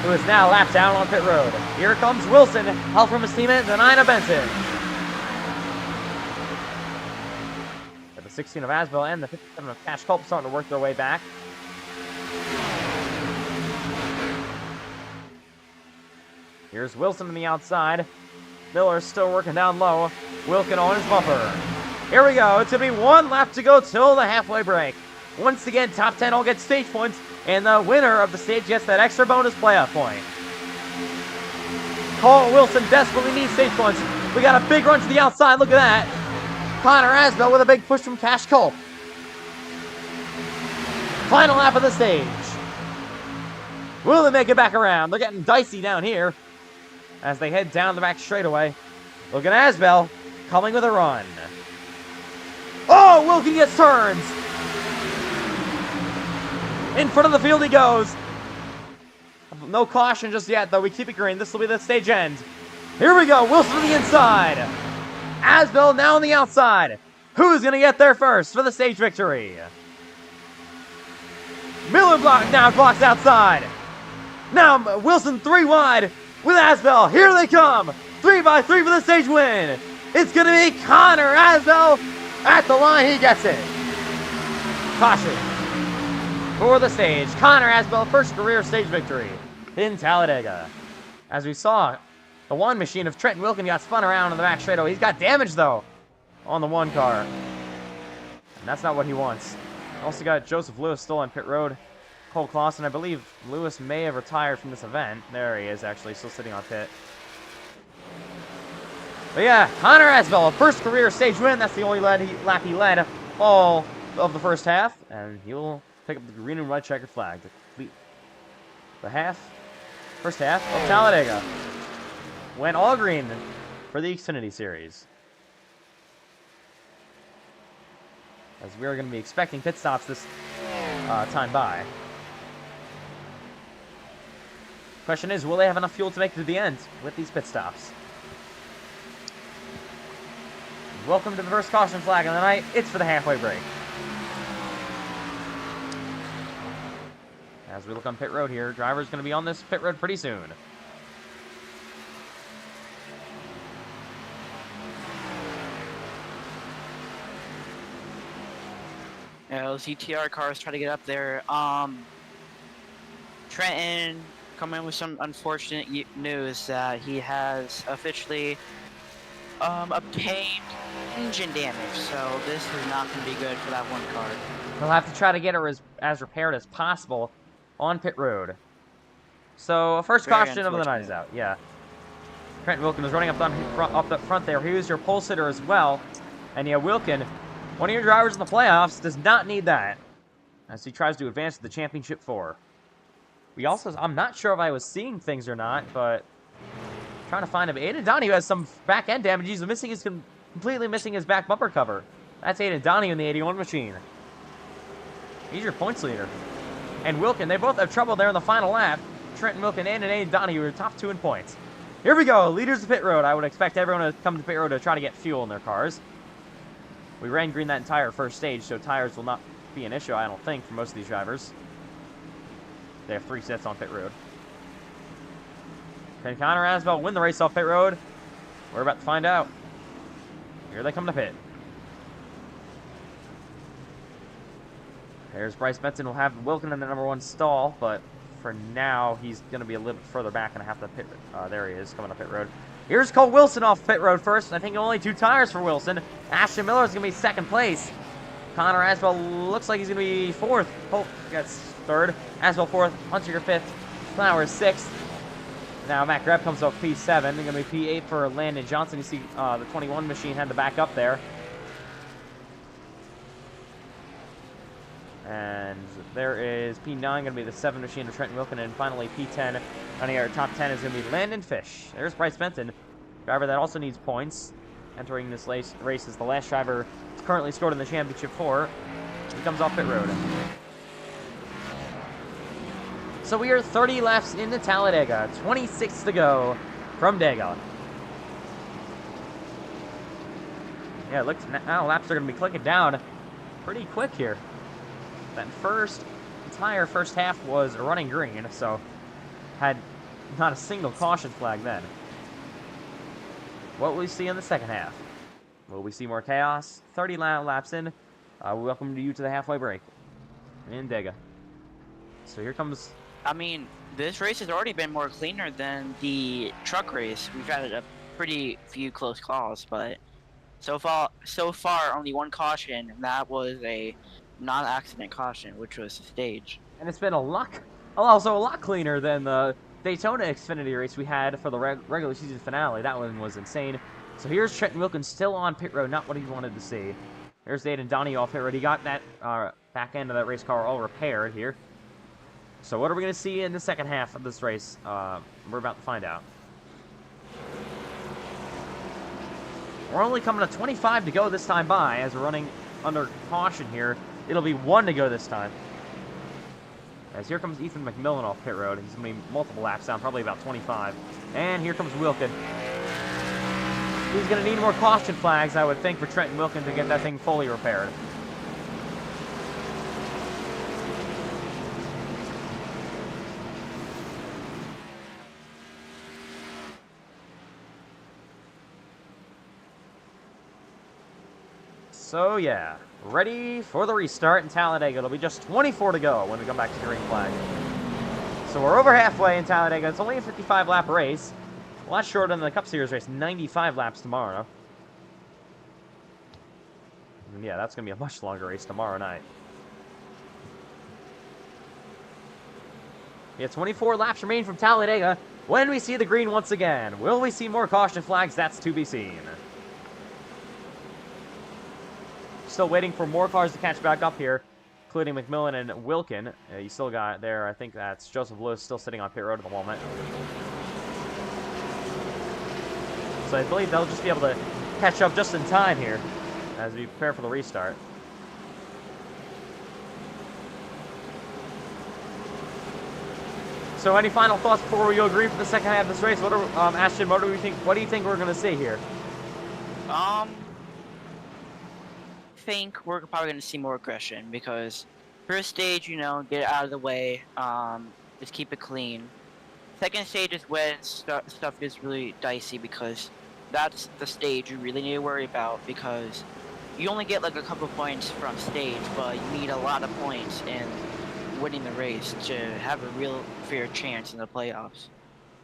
who is now lapped down on pit road. Here comes Wilson, help from his teammate, the 9 of Benson. Got the 16 of Asbell and the 57 of Cash Culp starting to work their way back. Here's Wilson on the outside. Miller still working down low. Wilkin on his bumper. Here we go. It's going to be 1 lap to go till the halfway break. Once again, top 10 all get stage points, and the winner of the stage gets that extra bonus playoff point. Cole Wilson desperately needs stage points. We got a big run to the outside. Look at that. Connor Asbell with a big push from Cash Culp. Final lap of the stage. Will they make it back around? They're getting dicey down here as they head down the back straightaway. Look at Asbell coming with a run. Oh, Wilkin gets turns. In front of the field he goes. No caution just yet, though. We keep it green. This will be the stage end. Here we go. Wilson to the inside. Asbell now on the outside. Who's going to get there first for the stage victory? Miller now blocks outside. Now Wilson 3 wide with Asbell. Here they come. 3 by 3 for the stage win. It's going to be Connor Asbell at the line. He gets it. Caution for the stage. Connor Asbell, first career stage victory in Talladega. As we saw, the 1 machine of Trenton Wilkin got spun around on the back straightaway. He's got damage, though, on the 1 car. And that's not what he wants. Also got Joseph Lewis still on pit road. Cole Clausen, I believe Lewis may have retired from this event. There he is, actually, still sitting on pit. But yeah, Connor Asbell, first career stage win. That's the only lap he led all of the first half. And he will pick up the green and white checkered flag to complete the first half of Talladega. Went all green for the Xfinity Series. as we are going to be expecting pit stops this time by. Question is, will they have enough fuel to make it to the end with these pit stops? Welcome to the first caution flag of the night. It's for the halfway break. As we look on pit road here, driver's going to be on this pit road pretty soon. Yeah, those ETR cars try to get up there. Trenton coming in with some unfortunate news that he has officially obtained engine damage, so this is not going to be good for that one car. He'll have to try to get her as repaired as possible on pit road. So, first Very caution of the night is out. Yeah. Trent Wilkin is running up the front there. He was your pole sitter as well. And yeah, Wilkin, one of your drivers in the playoffs, does not need that as he tries to advance to the championship 4. We also, I'm not sure if I was seeing things or not, but trying to find him. Aiden Donahue has some back end damage. He's completely missing his back bumper cover. That's Aiden Donahue in the 81 machine. He's your points leader. And Wilkin, they both have trouble there in the final lap. Trenton Wilkin and Aiden Donahue are top 2 in points. Here we go, leaders of pit road. I would expect everyone to come to pit road to try to get fuel in their cars. We ran green that entire first stage, so tires will not be an issue, I don't think, for most of these drivers. They have 3 sets on pit road. Can Connor Asbell win the race off pit road? We're about to find out. Here they come to pit. There's Bryce Benson. Will have Wilkin in the #1 stall, but for now, he's going to be a little bit further back and have to pit. There he is, coming up pit road. Here's Cole Wilson off pit road first. I think only 2 tires for Wilson. Ashton Miller is going to be second place. Connor Asbell looks like he's going to be 4th. Hope gets 3rd. Asbell 4th. Hunsinger 5th. Flowers 6th. Now Matt Greb comes off P7. They're going to be P8 for Landon Johnson. You see the 21 machine had to back up there. And there is P9 going to be the 7 machine of Trenton Wilkin. And finally P10 on our top 10 is going to be Landon Fish. There's Bryce Benton, driver that also needs points. Entering this race is the last driver currently scored in the championship 4. He comes off pit road. So we are 30 laps into Talladega. 26 to go from Dega. Yeah, it looks now laps are going to be clicking down pretty quick here. That entire first half was running green, so had not a single caution flag then. What will we see in the second half? Will we see more chaos? 30 laps in. We welcome you to the halfway break in Dega. So here comes... I mean, this race has already been more cleaner than the truck race. We've had a pretty few close calls, but so far only 1 caution, and that was a non-accident caution, which was the stage. And it's been also a lot cleaner than the Daytona Xfinity race we had for the regular season finale. That one was insane. So here's Trenton Wilkins still on pit road, not what he wanted to see. There's Aiden Donahue off pit road. He got that back end of that race car all repaired here. So what are we going to see in the second half of this race? We're about to find out. We're only coming to 25 to go this time by, as we're running under caution here. It'll be 1 to go this time. As here comes Ethan McMillan off pit road. He's going to be multiple laps down, probably about 25. And here comes Wilkin. He's going to need more caution flags, I would think, for Trenton Wilkin to get that thing fully repaired. So yeah, ready for the restart in Talladega. It'll be just 24 to go when we come back to the green flag. So we're over halfway in Talladega. It's only a 55-lap race. A lot shorter than the Cup Series race, 95 laps tomorrow. And yeah, that's going to be a much longer race tomorrow night. Yeah, 24 laps remain from Talladega. When we see the green once again, will we see more caution flags? That's to be seen. Still waiting for more cars to catch back up here, including McMillan and Wilkin. You still got there, I think that's Joseph Lewis still sitting on pit road at the moment. So I believe they'll just be able to catch up just in time here as we prepare for the restart. So any final thoughts before we go agree for the second half of this race? What are, Ashton, what do we think? What do you think we're gonna see here? Think we're probably going to see more aggression because first stage, you know, get it out of the way, just keep it clean. Second stage is when stuff is really dicey because that's the stage you really need to worry about because you only get like a couple points from stage, but you need a lot of points in winning the race to have a real fair chance in the playoffs.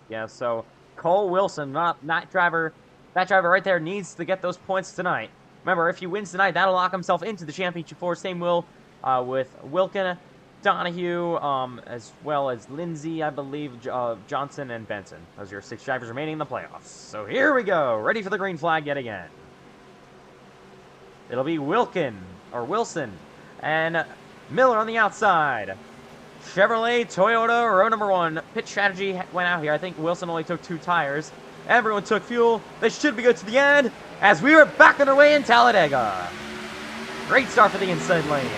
Yeah, so Cole Wilson, that driver right there needs to get those points tonight. Remember, if he wins tonight, that'll lock himself into the championship four. Same will with Wilkin, Donahue, as well as Lindsay, I believe, Johnson, and Benson. Those are your 6 drivers remaining in the playoffs. So here we go, ready for the green flag yet again. It'll be Wilson, and Miller on the outside. Chevrolet, Toyota, row number 1. Pit strategy went out here. I think Wilson only took 2 tires. Everyone took fuel. They should be good to the end as we are back on our way in Talladega. Great start for the inside lane.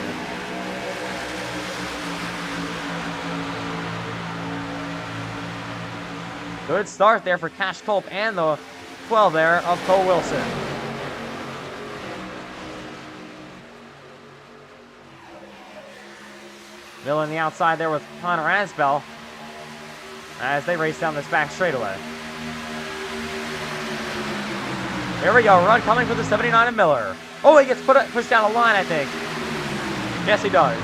Good start there for Cash Culp and the 12 there of Cole Wilson. Miller on the outside there with Connor Asbell as they race down this back straightaway. Here we go, run coming for the 79 of Miller. Oh, he gets pushed down the line, I think. Yes, he does.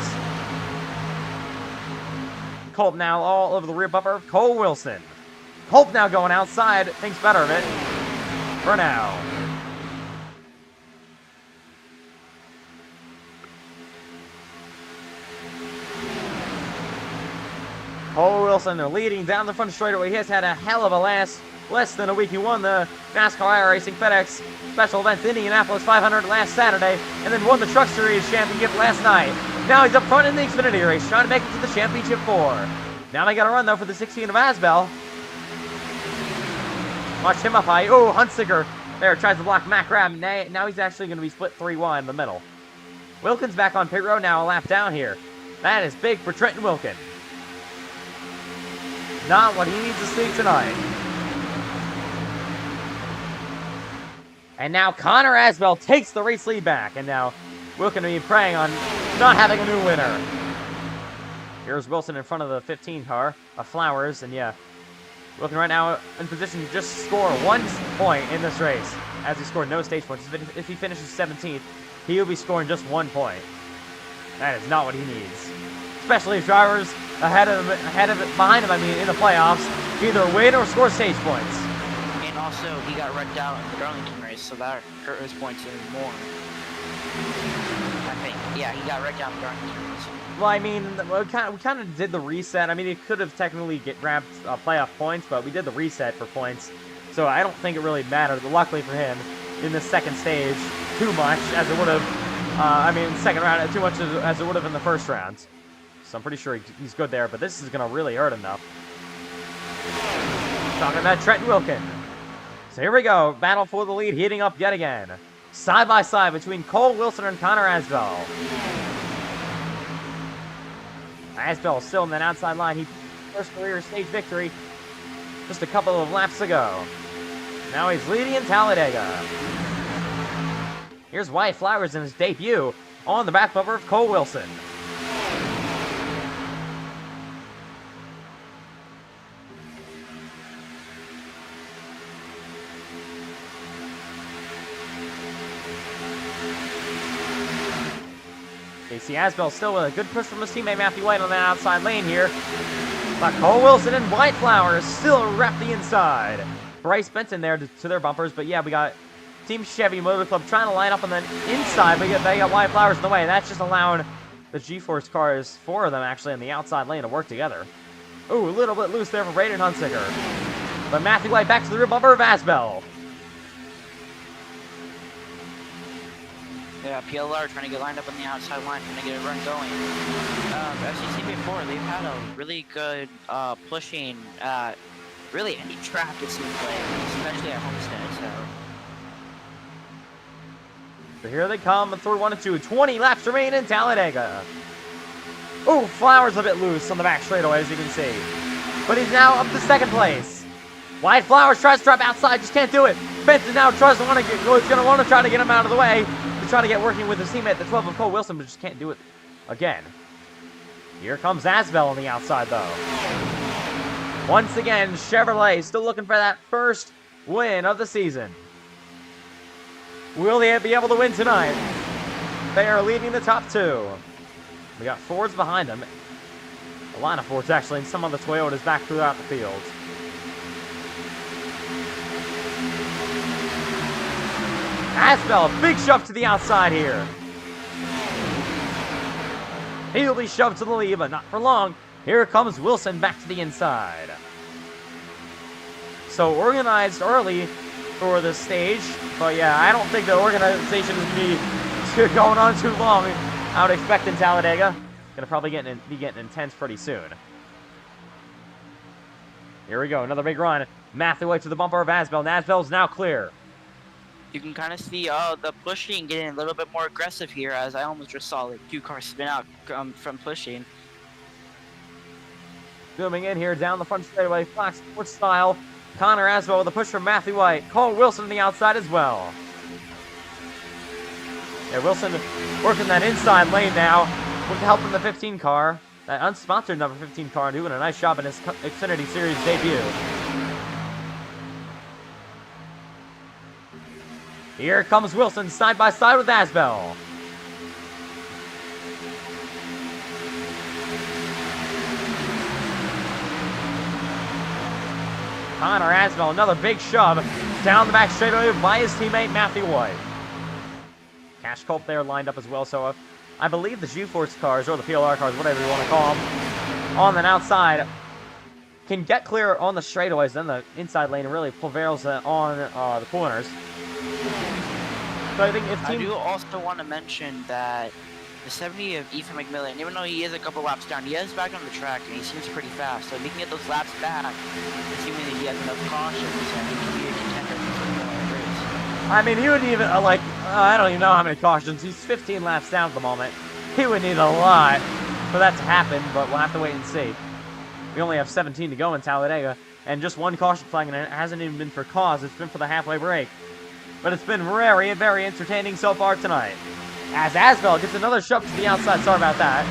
Culp now all over the rear bumper of Cole Wilson. Culp now going outside, thinks better of it for now. Cole Wilson leading down the front straightaway. He has had a hell of a less than a week. He won the NASCAR iRacing FedEx Special Events Indianapolis 500 last Saturday, and then won the Truck Series Championship last night. Now he's up front in the Xfinity race, trying to make it to the Championship 4. Now they got to run, though, for the 16 of Asbell. Watch him up high. Oh, Hunsicker there tries to block Mac Rabb. Now he's actually going to be split 3 wide in the middle. Wilkins back on pit road now, a lap down here. That is big for Trenton Wilkin. Not what he needs to see tonight. And now Connor Asbell takes the race lead back. And now Wilkin will be preying on not having a new winner. Here's Wilson in front of the 15 car of Flowers. And yeah, Wilkin right now in position to just score 1 point in this race. As he scored no stage points. If he finishes 17th, he will be scoring just 1 point. That is not what he needs. Especially if drivers behind him, in the playoffs, either win or score stage points. And also, he got wrecked out in the Darlington race, so that hurt his points even more. I think, yeah, he got wrecked out in the Darlington race. Well, I mean, we kind of did the reset. I mean, it could have technically grabbed playoff points, but we did the reset for points, so I don't think it really mattered. But luckily for him, in the second stage, too much as it would have. Second round, too much as it would have in the first round. So I'm pretty sure he's good there, but this is going to really hurt him now. Talking about Trenton Wilkin. So here we go. Battle for the lead, heating up yet again. Side by side between Cole Wilson and Connor Asbell. Asbell still in that outside line. He first career stage victory just a couple of laps ago. Now he's leading in Talladega. Here's Wyatt Flowers in his debut on the back bumper of Cole Wilson. Casey Asbell still with a good push from his teammate Matthew White on that outside lane here. But Cole Wilson and Wyatt Flowers still wrap the inside. Bryce Benson there to their bumpers, but yeah, we got Team Chevy Motor Club trying to line up on the inside, but they got Wyatt Flowers in the way, and that's just allowing the G-Force cars, 4 of them actually, in the outside lane to work together. Ooh, a little bit loose there for Braden Hunsicker. But Matthew White back to the rear bumper of Asbell. Yeah, PLR trying to get lined up on the outside line, trying to get a run going. As you see before, they've had a really good pushing at really any track it seems like, especially at Homestead. So here they come through 1 and 2. 20 laps remain in Talladega. Ooh, Flowers a bit loose on the back straightaway, as you can see. but he's now up to second place. Wyatt Flowers tries to drop outside, just can't do it. Benson now tries to he's going to want to try to get him out of the way. He's trying to get working with his teammate, the 12 of Cole Wilson, but just can't do it again. Here comes Asbel on the outside, though. Once again, Chevrolet still looking for that first win of the season. Will they be able to win tonight? They are leading the top two. We got Fords behind them. A line of Fords, actually, and some of the Toyotas back throughout the field. Asbel, big shove to the outside here. He'll be shoved to the lead, but not for long. Here comes Wilson back to the inside. So organized early for this stage, but yeah, I don't think the organization is going to be going on too long. I would expect in Talladega. Gonna probably be getting intense pretty soon. Here we go, another big run. Matthew White to the bumper of Asbel, and Asbel's now clear. You can kind of see the pushing getting a little bit more aggressive here, as I almost just saw like 2 cars spin out from pushing. Zooming in here down the front straightaway, Fox Sports style. Connor Asbel with a push from Matthew White. Cole Wilson on the outside as well. Yeah, Wilson working that inside lane now with the help from the 15 car. That unsponsored number 15 car doing a nice job in his Xfinity Series debut. Here comes Wilson side by side with Asbel. Connor Asbel, another big shove down the back straightaway by his teammate Matthew White. Cash Culp there lined up as well, so I believe the G-Force cars, or the PLR cars, whatever you want to call them, on the outside can get clear on the straightaways, then the inside lane really prevails on the corners. So I think if I do also want to mention that the 70 of Ethan McMillan, even though he is a couple laps down, he is back on the track and he seems pretty fast. So if he can get those laps back, assuming that he has enough caution, I think he'll be a contender for the race. I mean, he wouldn't even, I don't even know how many cautions. He's 15 laps down at the moment. He would need a lot for that to happen, but we'll have to wait and see. We only have 17 to go in Talladega, and just one caution flag, and it hasn't even been for cause. It's been for the halfway break. But it's been very, very entertaining so far tonight. As Asbel gets another shove to the outside. Sorry about that.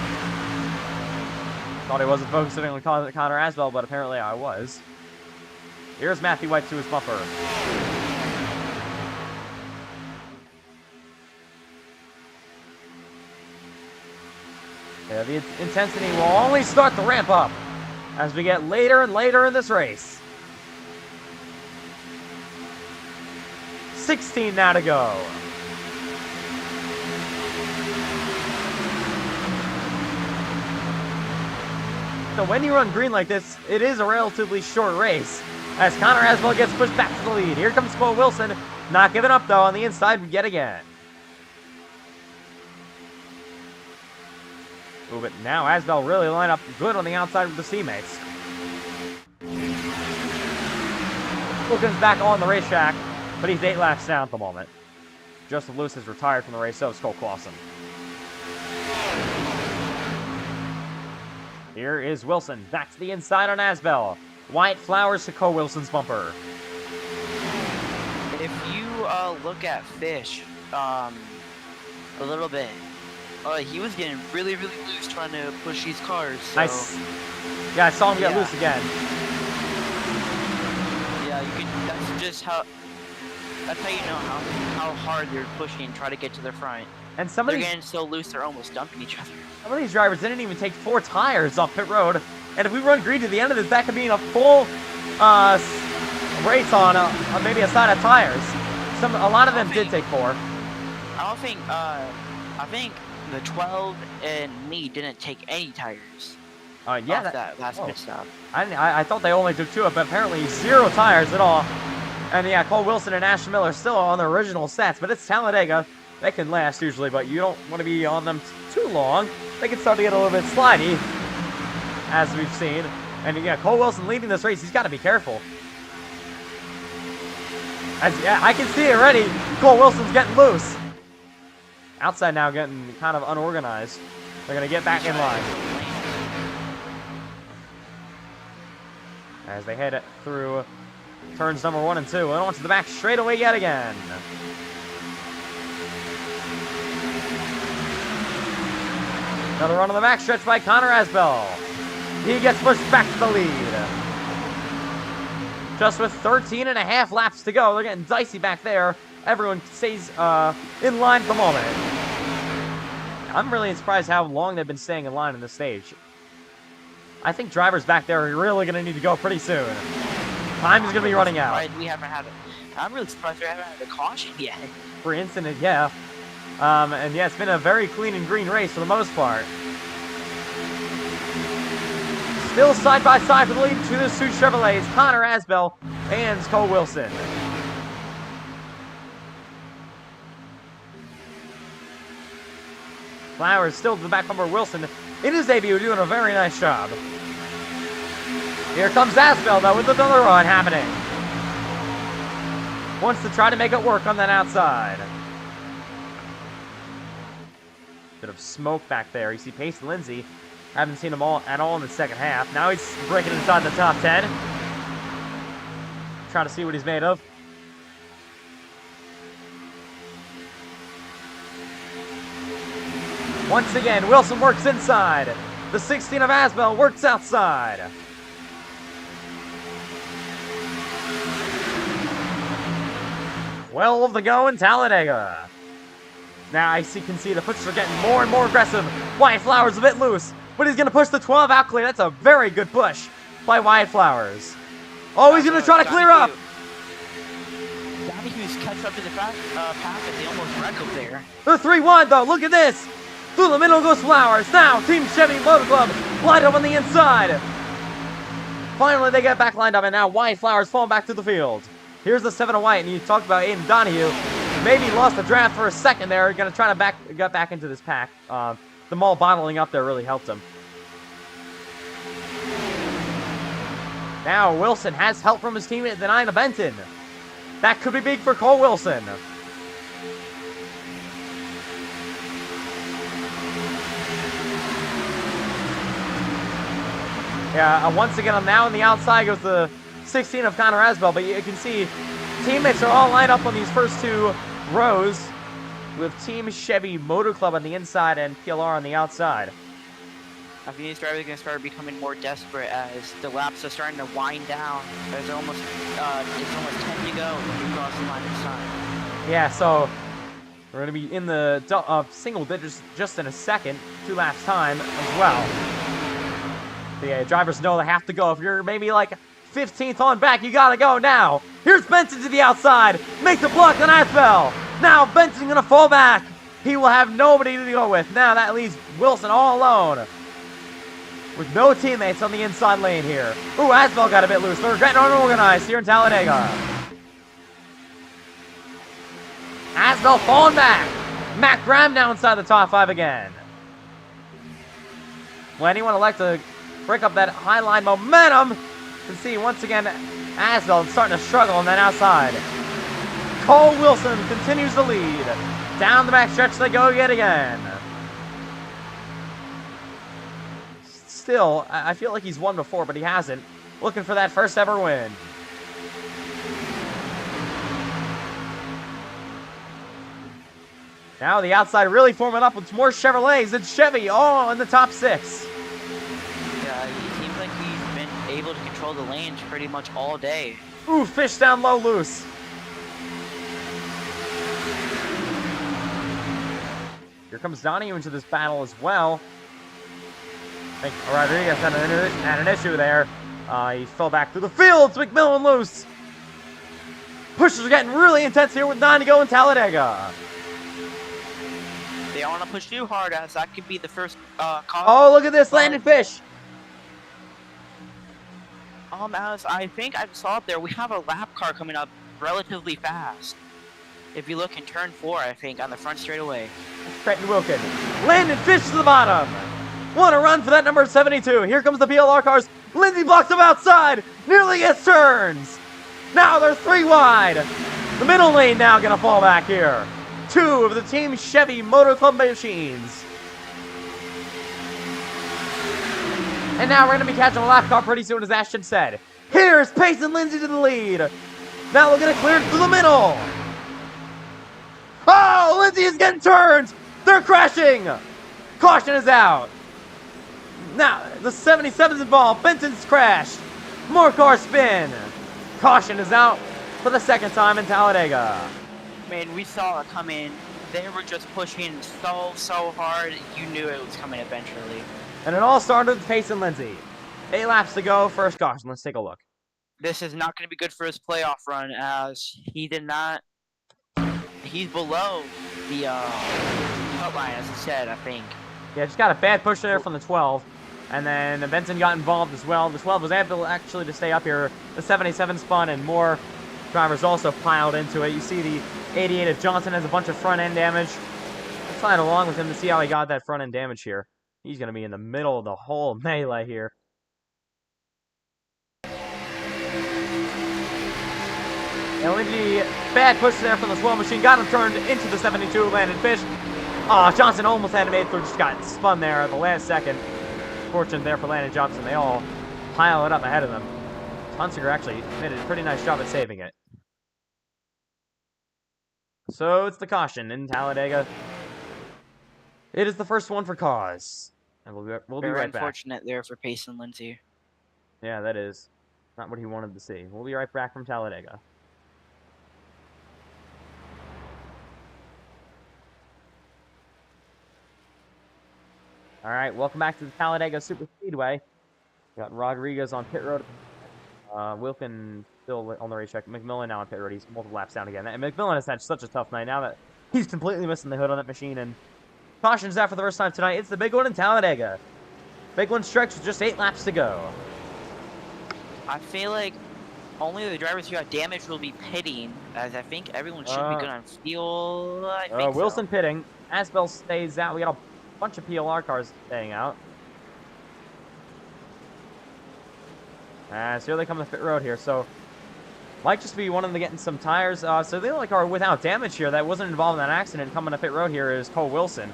Thought he wasn't focusing on Connor Asbel, but apparently I was. Here's Matthew White to his bumper. Yeah, the intensity will only start to ramp up as we get later and later in this race. 16 now to go. So when you run green like this, it is a relatively short race. As Connor Asbel gets pushed back to the lead. Here comes Cole Wilson. Not giving up, though, on the inside yet again. Ooh, but now Asbel really lined up good on the outside with the teammates. Wilkins back on the racetrack, but he's 8 laps down at the moment. Joseph Lewis is retired from the race, so is Cole Clausen. Here is Wilson, back to the inside on Asbel. Wyatt Flowers to Cole Wilson's bumper. If you look at Fish a little bit, he was getting really, really loose trying to push these cars. So, nice. Yeah, I saw him get loose again. Yeah, you can. That's just how. That's how you know how hard they're pushing and try to get to the front. And some they're of these, getting so loose they're almost dumping each other. Some of these drivers didn't even take 4 tires off pit road, and if we run green to the end of this, that could mean a full race on maybe a side of tires. A lot of them did take 4. I think the 12 and me didn't take any tires. Yeah, that last pit stop. I thought they only took 2, but apparently 0 tires at all. And yeah, Cole Wilson and Ashton Miller still on their original stats, but it's Talladega. They can last usually, but you don't want to be on them too long. They can start to get a little bit slidey, as we've seen. And yeah, Cole Wilson leading this race. He's got to be careful. Yeah, I can see it already. Cole Wilson's getting loose. Outside now getting kind of unorganized. They're going to get back in line. as they head through turns number 1 and 2 and onto the back straightaway yet again. Another run on the backstretch by Connor Asbell. He gets pushed back to the lead. Just with 13 and a half laps to go. They're getting dicey back there. Everyone stays in line at the moment. I'm really surprised how long they've been staying in line in this stage. I think drivers back there are really going to need to go pretty soon. Time is going to be running out. We haven't had I'm really surprised we haven't had a caution yet. For incident, yeah. And yeah, it's been a very clean and green race for the most part. Still side by side for the lead to the two Chevrolets, Connor Asbell and Cole Wilson. Flowers still to the back bumper. Wilson in his debut doing a very nice job. Here comes Asbell though with another run happening. Wants to try to make it work on that outside. Bit of smoke back there. You see Pace and Lindsay. Haven't seen him at all in the second half. Now he's breaking inside the top 10. Trying to see what he's made of. Once again, Wilson works inside. The 16 of Asbell works outside. Well of the go in Talladega. Now I can see the pushes are getting more and more aggressive. Wyatt Flowers a bit loose, but he's going to push the 12 out clear. That's a very good push by Wyatt Flowers. Oh, he's going to try to clear up. Donahue's catch up to the path and they almost wreck him there. The 3-1 though, look at this. Through the middle goes Flowers. Now Team Chevy Motor Club lined up on the inside. Finally they get back lined up and now Wyatt Flowers falling back to the field. Here's the 7 of Wyatt, and you talked about Aiden Donahue. Maybe lost the draft for a second there. Going to try to get back into this pack. The mall bottling up there really helped him. Now Wilson has help from his teammate, the 9 of Benton. That could be big for Cole Wilson. Yeah, once again, I'm now on the outside goes the 16 of Connor Asbell, but you can see teammates are all lined up on these first 2 rows with Team Chevy Motor Club on the inside and PLR on the outside. I think these drivers are going to start becoming more desperate as the laps are starting to wind down. It's almost 10 to go when we cross the line inside. Yeah, so we're going to be in the single digits just in a second, 2 laps time as well. But yeah, drivers know they have to go. If you're maybe like 15th on back, you gotta go now. Here's Benson to the outside. Makes a block on Asbell. Now Benson's gonna fall back. He will have nobody to go with. Now that leaves Wilson all alone. With no teammates on the inside lane here. Ooh, Asbell got a bit loose. They're getting unorganized here in Talladega. Asbell falling back. Matt Graham now inside the top 5 again. Will anyone elect to break up that high line momentum? You can see once again Asbell starting to struggle on that outside. Cole Wilson continues to lead. Down the back stretch they go yet again. Still, I feel like he's won before, but he hasn't. Looking for that first ever win. Now the outside really forming up with more Chevrolets and Chevy all in the top 6. Yeah, he seems like he's been able to control the lanes pretty much all day. Ooh, fish down low loose. Here comes Donahue into this battle as well. I think Rodriguez had an issue there. He fell back through the field. McMillan loose. Pushes are getting really intense here with 9 to go in Talladega. They don't want to push too hard as that could be the first call. Oh, look at this landed fish. As I think I saw up there, we have a lap car coming up relatively fast. If you look in turn 4, I think, on the front straightaway. Trenton Wilkin. Landed fish to the bottom. Want to run for that number 72. Here comes the PLR cars. Lindsay blocks them outside. Nearly gets turns. Now they're 3 wide. The middle lane now going to fall back here. 2 of the Team Chevy Motor Club machines. And now we're going to be catching a lap car pretty soon, as Ashton said. Here's Payson Lindsay to the lead. Now we're gonna clear it through the middle. Oh, Lindsay is getting turned. They're crashing. Caution is out. Now the 77's involved. Benson's crashed. More cars spin. Caution is out for the second time in Talladega. Man, we saw it coming. They were just pushing so hard. You knew it was coming eventually. And it all started with Payson Lindsay. 8 laps to go. First caution. Let's take a look. This is not going to be good for his playoff run, as he did not. He's below the cut line, as he said, I think. Yeah, just got a bad push there from the 12. And then Benson got involved as well. The 12 was able actually to stay up here. The 77 spun, and more drivers also piled into it. You see the 88 of Johnson has a bunch of front-end damage. Let's slide along with him to see how he got that front-end damage here. He's going to be in the middle of the whole melee here. And Lindsay, bad push there from the 12 machine. Got him turned into the 72, landed fish. Johnson almost had it made through, just got spun there at the last second. Fortunate there for Landon Johnson. They all pile it up ahead of them. Hunsinger actually did a pretty nice job at saving it. So it's the caution in Talladega. It is the first one for cause. And we'll be right back. Very unfortunate there for Payson Lindsay. Yeah, that is not what he wanted to see. We'll be right back from Talladega. All right, welcome back to the Talladega Super Speedway. We got Rodriguez on pit road. Wilkin still on the racetrack. McMillan now on pit road. He's multiple laps down again. And McMillan has had such a tough night now that he's completely missing the hood on that machine. And caution's out for the first time tonight. It's the big one in Talladega. Big one stretch with just 8 laps to go. I feel like only the drivers who got damaged will be pitting, as I think everyone should be good on fuel. I think Wilson so. pitting. Asbel stays out. We got a bunch of PLR cars staying out. So here they come to the pit road here. So might just be one of them getting some tires. So the only car without damage here that wasn't involved in that accident coming to pit road here is Cole Wilson.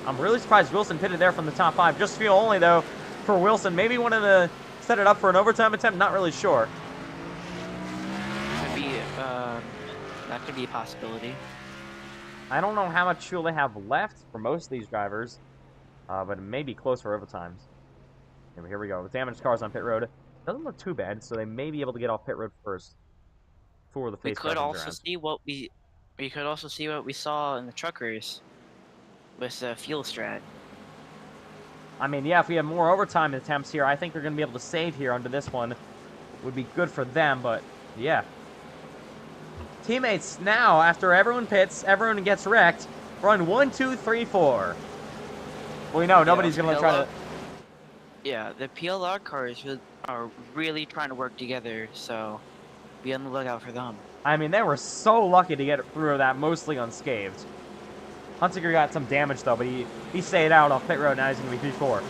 I'm really surprised Wilson pitted there from the top 5. Just fuel only though for Wilson. Maybe wanted to set it up for an overtime attempt. Not really sure. Could be, that could be a possibility. I don't know how much fuel they have left for most of these drivers, but it may be close for overtimes. Here we go. The damaged cars on pit road. Doesn't look too bad, so they may be able to get off pit road first for the face. We could also see what we saw in the truck race with the fuel strat. I mean, yeah, if we have more overtime attempts here, I think they're going to be able to save here under this one. Would be good for them, but yeah. Teammates now, after everyone pits, everyone gets wrecked, run 1, 2, 3, 4. Well, you know, nobody's going to try to... Yeah, the PLR cars are really trying to work together, so be on the lookout for them. I mean, they were so lucky to get through that mostly unscathed. Hunsinger got some damage, though, but he stayed out off pit road. Now he's going to be P4.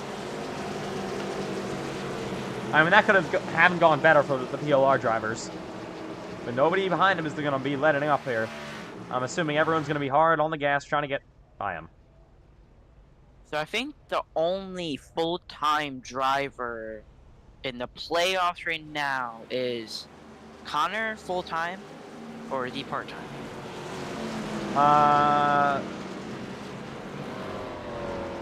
I mean, that could haven't gone better for the PLR drivers. But nobody behind him is going to be letting up here. I'm assuming everyone's going to be hard on the gas trying to get by him. So I think the only full-time driver in the playoffs right now is Connor full-time, or is he part-time?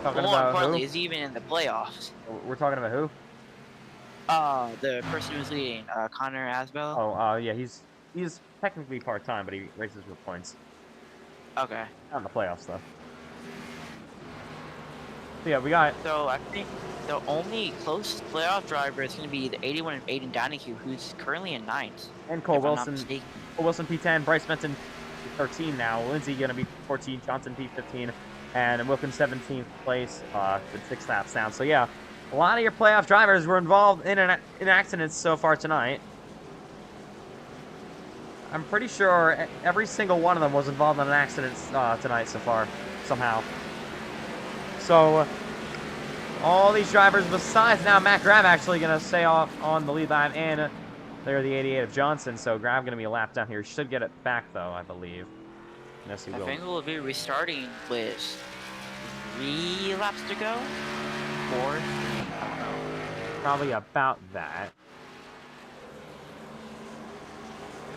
Talking More about importantly, who? is he even in the playoffs? We're talking about who? The person who's leading, Connor Asbel. Oh, yeah, he's technically part-time, but he races with points. Okay. Not in the playoffs, though. So, yeah, we got... So I think the only close playoff driver is going to be the 81 of Aiden Donahue, who's currently in 9th. And Cole Wilson. Cole Wilson P10, Bryce Benson P13 now. Lindsay going to be 14, Johnson P15, and Wilkins 17th place with 6 laps down. So, yeah, a lot of your playoff drivers were involved in accidents so far tonight. I'm pretty sure every single one of them was involved in an accident tonight so far, somehow. So, all these drivers besides now Matt Graham actually going to stay off on the lead line, and they're the 88 of Johnson, so Graham going to be a lap down here. He should get it back, though, I believe. Yes, he will. I think we'll be restarting with 3 laps to go. 4. Probably about that.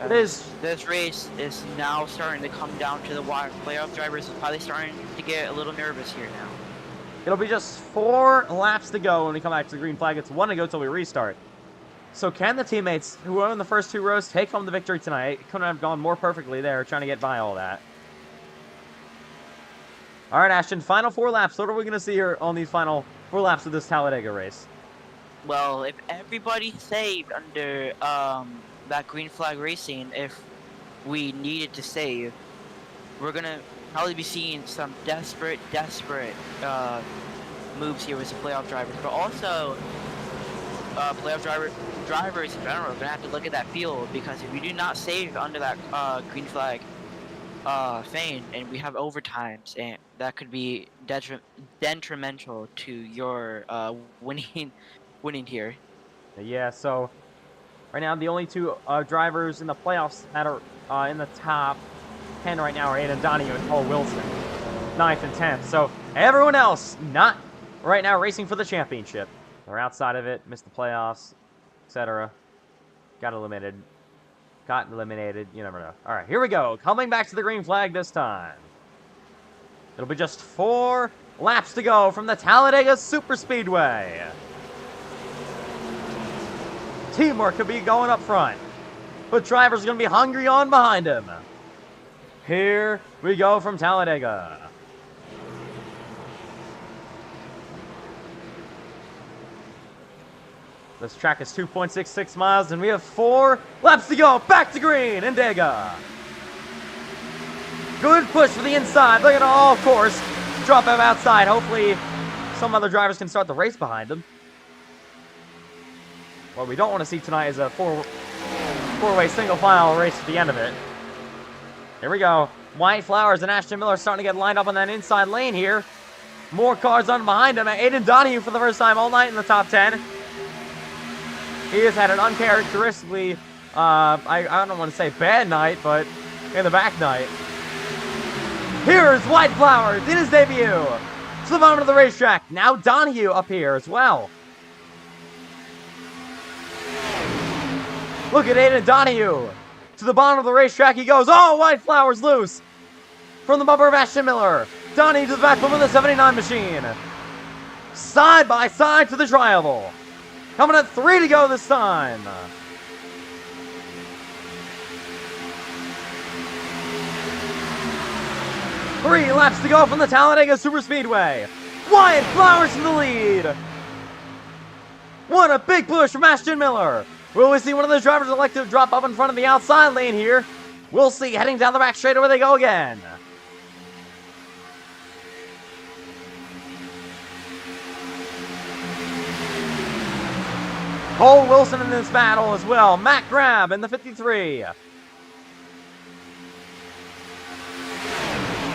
It is. This race is now starting to come down to the wire. Playoff drivers is probably starting to get a little nervous here now. It'll be just 4 laps to go when we come back to the green flag. It's 1 to go till we restart. So can the teammates who are in the first 2 rows take home the victory tonight? It couldn't have gone more perfectly there, trying to get by all that. All right, Ashton, final 4 laps. What are we going to see here on these final 4 laps of this Talladega race? Well, if everybody saved under that green flag racing, if we needed to save, we're going to probably be seeing some desperate moves here with the playoff drivers, but also playoff drivers in general are going to have to look at that field, because if you do not save under that green flag thing, and we have overtimes, and that could be detrimental to your winning here. Yeah, so right now the only 2 drivers in the playoffs that are in the top 10 right now are Aiden Donahue and Cole Wilson, 9th and 10th. So everyone else not right now racing for the championship. They're outside of it, missed the playoffs, etc. Got eliminated. You never know. All right, here we go. Coming back to the green flag this time. It'll be just 4 laps to go from the Talladega Superspeedway. Teamwork could be going up front, but drivers are going to be hungry on behind him. Here we go from Talladega. This track is 2.66 miles, and we have 4 laps to go. Back to green in Dega. Good push for the inside. Look at all course. Drop him outside. Hopefully, some other drivers can start the race behind him. What we don't want to see tonight is a four-way single file race at the end of it. Here we go. White Flowers and Ashton Miller starting to get lined up on that inside lane here. More cars on behind him. Aiden Donahue for the first time all night in the top 10. He has had an uncharacteristically, I don't want to say bad night, but in the back night. Here's White Flowers in his debut to the bottom of the racetrack. Now Donahue up here as well. Look at Aiden Donahue. To the bottom of the racetrack he goes. Oh, White Flowers loose. From the bumper of Ashton Miller. Donahue to the back bumper of the 79 machine. Side by side to the tri-oval. Coming at 3 to go this time. Three laps to go from the Talladega Superspeedway. Wyatt Flowers in the lead. What a big push from Ashton Miller. Will we see one of those drivers elect to drop up in front of the outside lane here? We'll see. Heading down the back straightaway they go again. Cole Wilson in this battle as well. Matt Grab in the 53.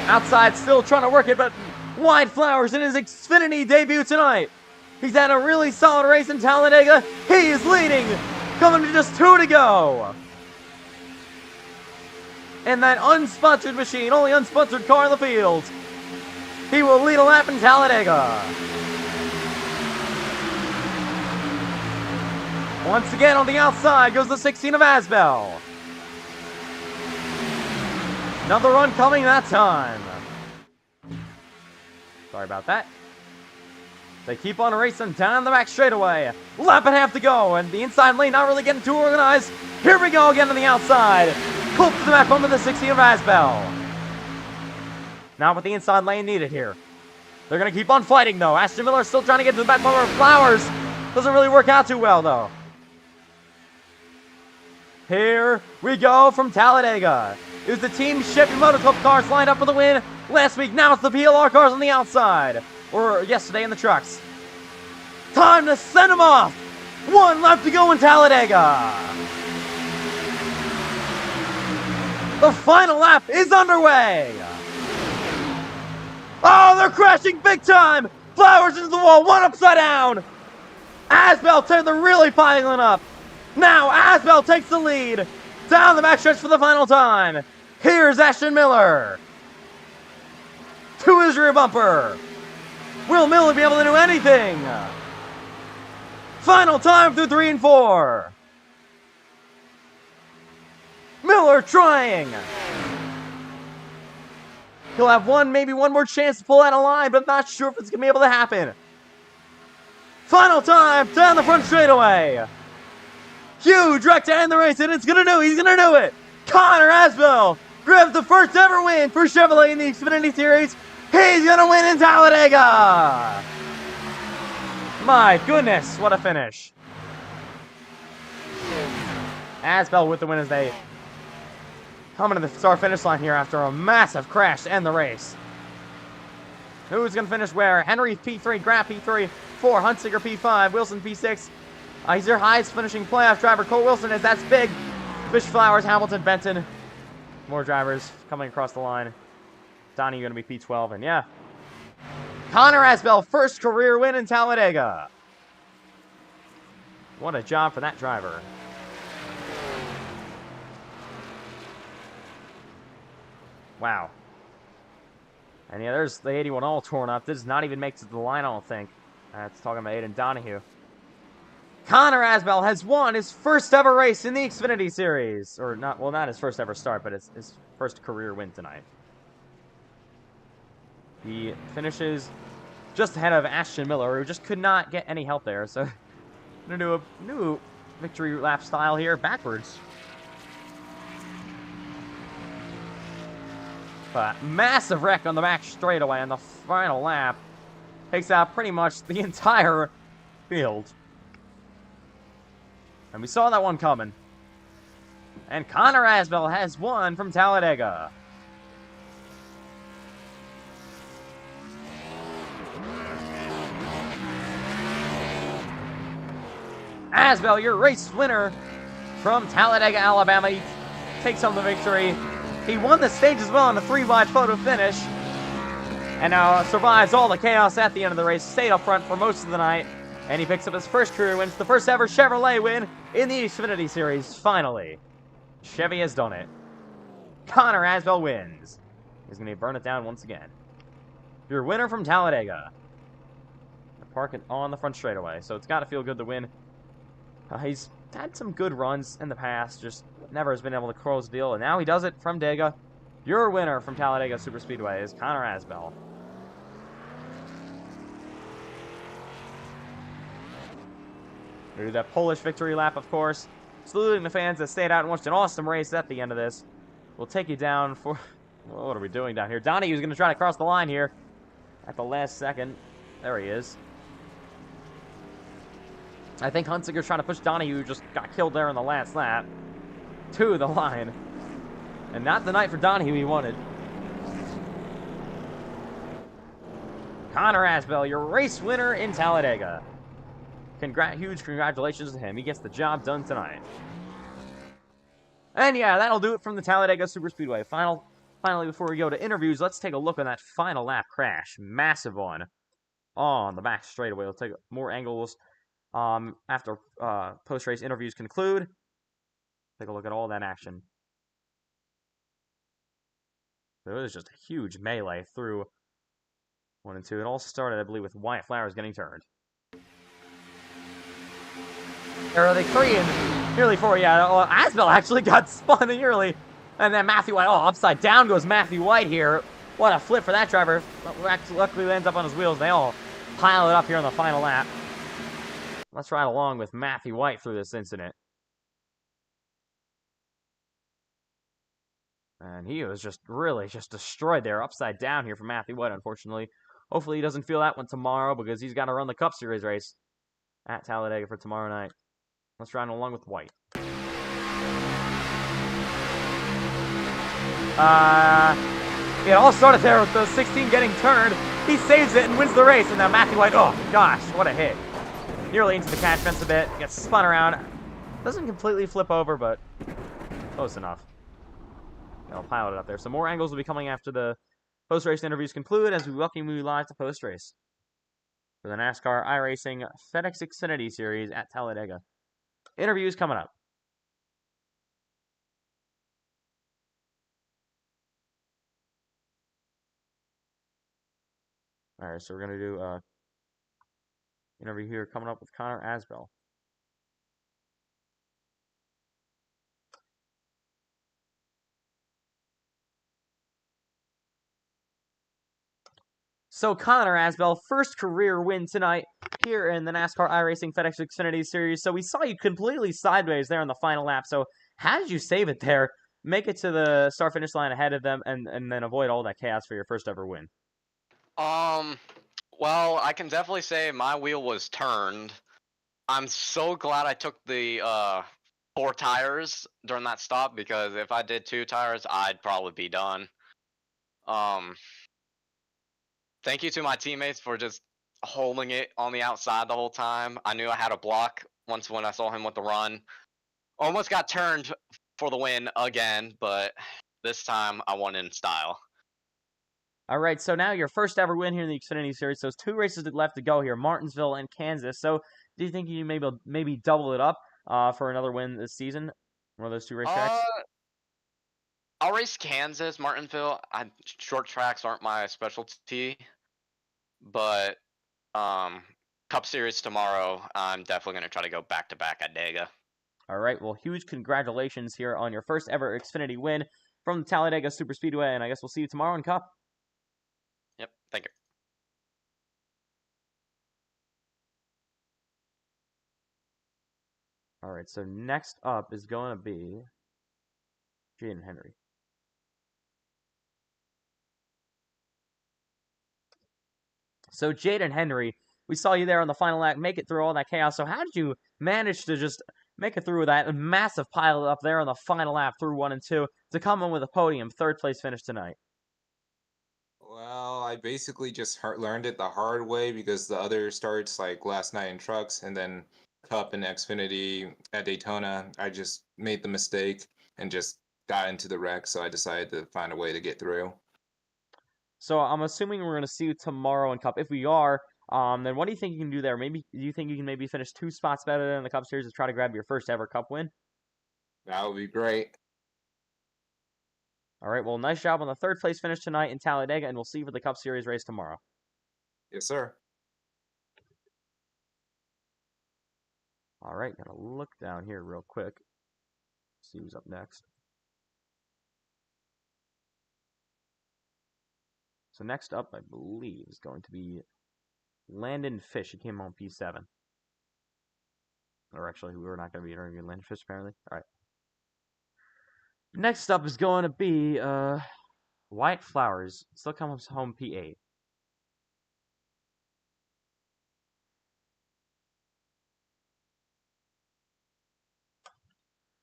Outside still trying to work it, but White Flowers in his Xfinity debut tonight. He's had a really solid race in Talladega. He is leading. Coming to just 2 to go. And that unsponsored machine, only unsponsored car in the field. He will lead a lap in Talladega. Once again on the outside goes the 16 of Asbel. Another run coming that time. Sorry about that. They keep on racing down the back straightaway. Lap and a half to go, and the inside lane not really getting too organized. Here we go again on the outside. Clip to the back bumper of the 16 of Asbel. Not what the inside lane needed here. They're going to keep on fighting, though. Ashton Miller still trying to get to the back bumper of Flowers. Doesn't really work out too well, though. Here we go from Talladega. It was the Team Chevy Motor Club cars lined up for the win last week. Now it's the PLR cars on the outside. Or yesterday in the trucks. Time to send them off. 1 lap to go in Talladega. The final lap is underway. Oh, they're crashing big time. Flowers into the wall. 1 upside down. Asbel, they're really piling up. Now Asbel takes the lead. Down the backstretch for the final time. Here's Ashton Miller. To his rear bumper. Will Miller be able to do anything? Final time through 3 and 4. Miller trying. He'll have maybe one more chance to pull out a line, but not sure if it's going to be able to happen. Final time down the front straightaway. Huge wreck to end the race, and he's going to do it. Connor Asbell grabs the first ever win for Chevrolet in the Xfinity Series. He's going to win in Talladega. My goodness, what a finish. Asbell with the win as they come into the start-finish line here after a massive crash to end the race. Who's going to finish where? Henry P3, Grant P3, 4, Hunsinger P5, Wilson P6. He's their highest finishing playoff driver. Cole Wilson is that's big. Fish Flowers, Hamilton, Benton. More drivers coming across the line. Donnie going to be P12, and yeah. Connor Asbell, first career win in Talladega. What a job for that driver. Wow. And yeah, there's the 81 all torn up. This does not even make it to the line, I don't think. That's talking about Aiden Donahue. Connor Asbell has won his first ever race in the Xfinity Series. Or not, well, not his first ever start, but it's his first career win tonight. He finishes just ahead of Ashton Miller, who just could not get any help there. So, gonna do a new victory lap style here, backwards. But massive wreck on the back straightaway on the final lap. Takes out pretty much the entire field. And we saw that one coming. And Connor Asbell has won from Talladega. Asbell, your race winner from Talladega, Alabama. He takes home the victory. He won the stage as well in a 3-wide photo finish. And now survives all the chaos at the end of the race. Stayed up front for most of the night. And he picks up his first career win. It's the first ever Chevrolet win in the Xfinity Series. Finally, Chevy has done it. Connor Asbell wins. He's going to burn it down once again. Your winner from Talladega. Park it on the front straightaway. So it's got to feel good to win. He's had some good runs in the past. Just never has been able to close the deal. And now he does it from Dega. Your winner from Talladega Superspeedway is Connor Asbell. We do that Polish victory lap, of course. Saluting the fans that stayed out and watched an awesome race at the end of this. We'll take you down for... Well, what are we doing down here? Donahue's going to try to cross the line here at the last second. There he is. I think Hunsinger's trying to push Donahue, who just got killed there in the last lap, to the line. And not the night for Donahue he wanted. Connor Asbell, your race winner in Talladega. Huge congratulations to him. He gets the job done tonight. And yeah, that'll do it from the Talladega Superspeedway. Finally, before we go to interviews, let's take a look on that final lap crash. Massive one on the back straightaway. We'll take more angles after post-race interviews conclude. Take a look at all that action. It was just a huge melee through 1 and 2. It all started, I believe, with Wyatt Flowers getting turned. Or are they 3 and nearly 4? Yeah, Asbell actually got spun early. And then Matthew White, upside down goes Matthew White here. What a flip for that driver. Luckily lands up on his wheels. They all pile it up here on the final lap. Let's ride along with Matthew White through this incident. And he was just really destroyed there, upside down here for Matthew White, unfortunately. Hopefully he doesn't feel that one tomorrow because he's got to run the Cup Series race at Talladega for tomorrow night. Let's ride along with White. It all started there with the 16 getting turned. He saves it and wins the race. And now Matthew White, oh gosh, what a hit. Nearly into the catch fence a bit. Gets spun around. Doesn't completely flip over, but close enough. I'll pile it up there. Some more angles will be coming after the post-race interviews conclude as we welcome you live to post-race for the NASCAR iRacing FedEx Xfinity Series at Talladega. Interviews coming up. All right, so we're gonna do interview here coming up with Connor Asbell. So Connor Asbell, first career win tonight here in the NASCAR iRacing FedEx Xfinity Series. So we saw you completely sideways there on the final lap. So how did you save it there? Make it to the start finish line ahead of them, and then avoid all that chaos for your first ever win. Well, I can definitely say my wheel was turned. I'm so glad I took the 4 tires during that stop, because if I did 2 tires, I'd probably be done. Thank you to my teammates for just holding it on the outside the whole time. I knew I had a block once when I saw him with the run. Almost got turned for the win again, but this time I won in style. All right, so now your first ever win here in the Xfinity Series. So there's 2 races left to go here, Martinsville and Kansas. So do you think you maybe double it up for another win this season? One of those 2 racetracks? I'll race Kansas, Martinsville. Short tracks aren't my specialty, but Cup Series tomorrow, I'm definitely going to try to go back-to-back at Dega. All right, well, huge congratulations here on your first ever Xfinity win from the Talladega Superspeedway, and I guess we'll see you tomorrow in Cup. Yep, thank you. All right, so next up is going to be Jaden Henry. So Jaden Henry, we saw you there on the final lap, make it through all that chaos. So how did you manage to just make it through that massive pile up there on the final lap through 1 and 2 to come in with a podium, 3rd place finish tonight? Well, I basically just learned it the hard way, because the other starts, like last night in trucks and then Cup and Xfinity at Daytona, I just made the mistake and just got into the wreck. So I decided to find a way to get through. So I'm assuming we're going to see you tomorrow in Cup. If we are, then what do you think you can do there? Maybe do you think you can maybe finish 2 spots better than the Cup Series to try to grab your first ever Cup win? That would be great. All right, well, nice job on the 3rd place finish tonight in Talladega, and we'll see you for the Cup Series race tomorrow. Yes, sir. All right, gonna look down here real quick. See who's up next. So next up, I believe, is going to be Landon Fish. He came on P7. Or actually, we're not going to be interviewing Landon Fish, apparently. All right. Next up is going to be Wyatt Flowers. Still comes home P8.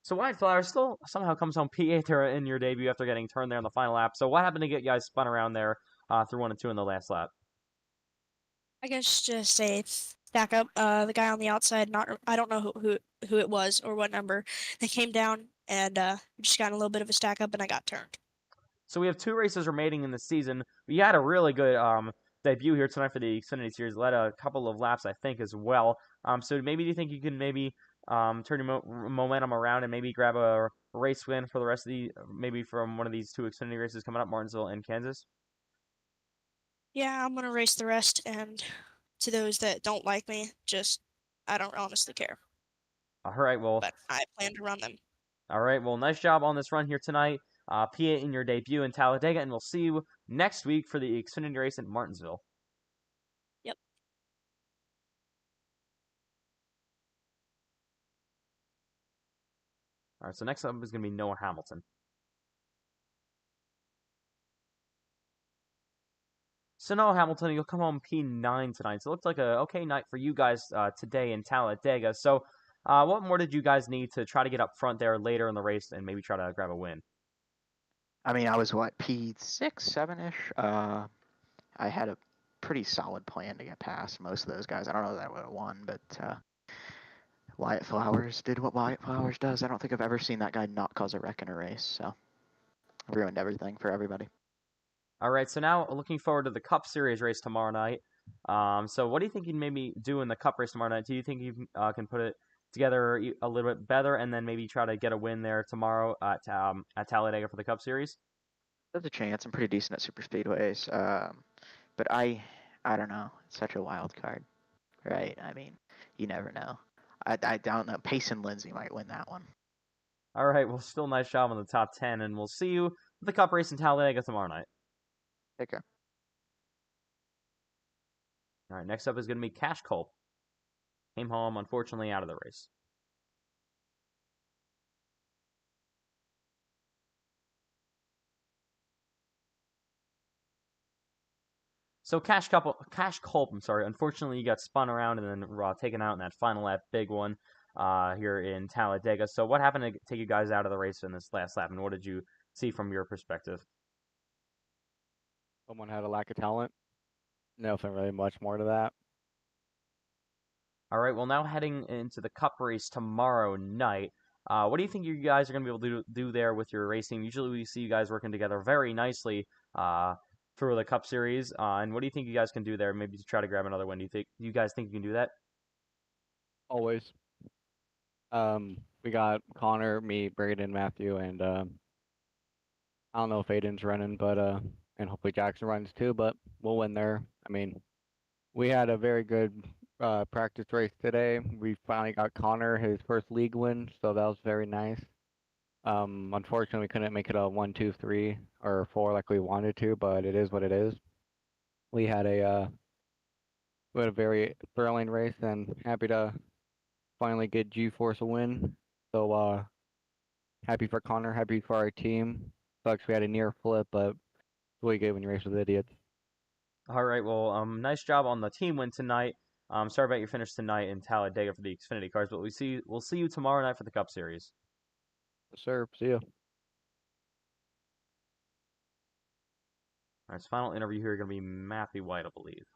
So Wyatt Flowers still somehow comes home P8 there in your debut after getting turned there on the final lap. So what happened to get you guys spun around there through 1 and 2 in the last lap? I guess just a stack up. The guy on the outside, I don't know who it was or what number. They came down and just got a little bit of a stack up, and I got turned. So we have 2 races remaining in the season. We had a really good debut here tonight for the Xfinity Series. Led a couple of laps, I think, as well. So maybe do you think you can maybe turn your momentum around and maybe grab a race win for the rest of maybe from one of these 2 Xfinity races coming up, Martinsville and Kansas? Yeah, I'm gonna race the rest, and to those that don't like me, I don't honestly care. All right, well. But I plan to run them. All right, well, nice job on this run here tonight. P8 in your debut in Talladega, and we'll see you next week for the Xfinity race in Martinsville. Yep. All right, so next up is going to be Noah Hamilton. So Noah Hamilton, you'll come home P9 tonight. So it looks like a okay night for you guys today in Talladega. So what more did you guys need to try to get up front there later in the race and maybe try to grab a win? I mean, I was P6, 7-ish. I had a pretty solid plan to get past most of those guys. I don't know that I would have won, but Wyatt Flowers did what Wyatt Flowers does. I don't think I've ever seen that guy not cause a wreck in a race, so ruined everything for everybody. All right, so now looking forward to the Cup Series race tomorrow night. So what do you think you can maybe do in the Cup race tomorrow night? Do you think you can put it together a little bit better and then maybe try to get a win there tomorrow at Talladega for the Cup Series? There's a chance. I'm pretty decent at super speedways, but I I don't know. It's such a wild card, right? I mean, you never know. I don't know. Payson Lindsay might win that one. All right, well, still nice job on the top 10, and we'll see you at the Cup race in Talladega tomorrow night. Take care. All right, next up is going to be Cash Culp. Came home, unfortunately, out of the race. So Cash Culp, I'm sorry, unfortunately, you got spun around and then taken out in that final lap, big one, here in Talladega. So what happened to take you guys out of the race in this last lap, and what did you see from your perspective? Someone had a lack of talent. Nothing really much more to that. All right, well, now heading into the Cup race tomorrow night, what do you think you guys are going to be able to do there with your racing? Usually we see you guys working together very nicely through the Cup Series, and what do you think you guys can do there? Maybe to try to grab another win. Do you guys think you can do that? Always. We got Connor, me, Braden, Matthew, and I don't know if Aiden's running, but and hopefully Jackson runs too, but we'll win there. I mean, we had a very good practice race today. We finally got Connor his first league win, so that was very nice. Unfortunately, we couldn't make it a 1, 2, 3, or 4 like we wanted to, but it is what it is. We had a very thrilling race, and happy to finally get G-Force a win. So happy for Connor, happy for our team. Sucks we had a near flip, but it's what you get when you race with idiots. All right, well, nice job on the team win tonight. Sorry about your finish tonight in Talladega for the Xfinity cars, but we'll see you tomorrow night for the Cup Series. Yes, sir. See ya. All right, so final interview here is going to be Matthew White, I believe.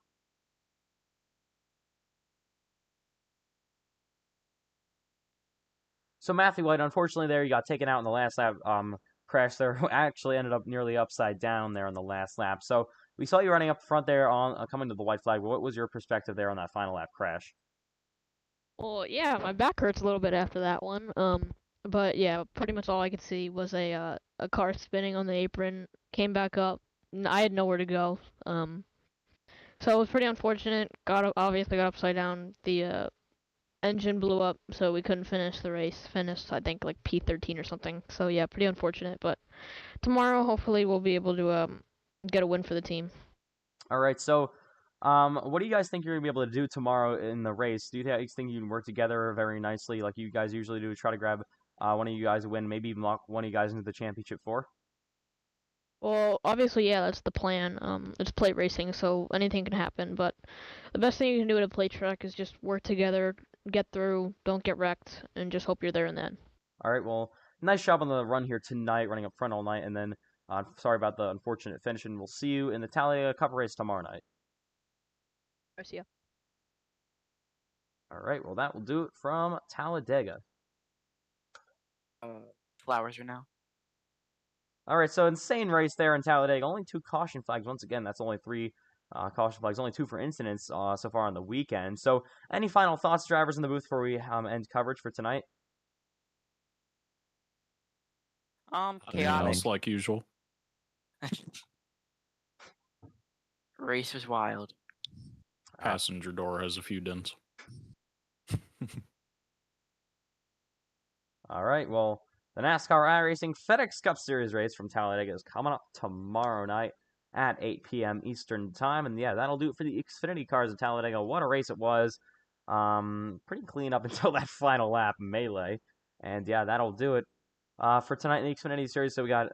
So Matthew White, unfortunately, there you got taken out in the last lap. Crash there actually ended up nearly upside down there in the last lap. So we saw you running up front there on coming to the white flag. What was your perspective there on that final lap crash? Well, yeah, my back hurts a little bit after that one. But yeah, pretty much all I could see was a car spinning on the apron, came back up. I had nowhere to go. So it was pretty unfortunate. Obviously got upside down. The engine blew up, so we couldn't finish the race. Finished, I think, like P13 or something. So yeah, pretty unfortunate. But tomorrow, hopefully, we'll be able to get a win for the team. All right, so what do you guys think you're gonna be able to do tomorrow in the race? Do you think you can work together very nicely, like you guys usually do, to try to grab one of you guys a win, maybe even lock one of you guys into the championship four? Well, obviously, yeah, that's the plan. It's plate racing, so anything can happen. But the best thing you can do at a plate track is just work together, get through, don't get wrecked, and just hope you're there in the end. All right, well, nice job on the run here tonight, running up front all night, and then sorry about the unfortunate finish, and we'll see you in the Talladega Cup race tomorrow night. I see ya. All right, well, that will do it from Talladega. Flowers are now. All right, so insane race there in Talladega. Only 2 caution flags. Once again, that's only 3 caution flags. Only 2 for incidents so far on the weekend. So, any final thoughts, drivers in the booth, before we end coverage for tonight? Chaotic. Else like usual. Race was wild. Passenger door has a few dents. All right, well, the NASCAR iRacing FedEx Cup Series race from Talladega is coming up tomorrow night at 8 p.m. Eastern Time. And yeah, that'll do it for the Xfinity cars at Talladega. What a race it was. Pretty clean up until that final lap melee. And yeah, that'll do it for tonight in the Xfinity Series. So we got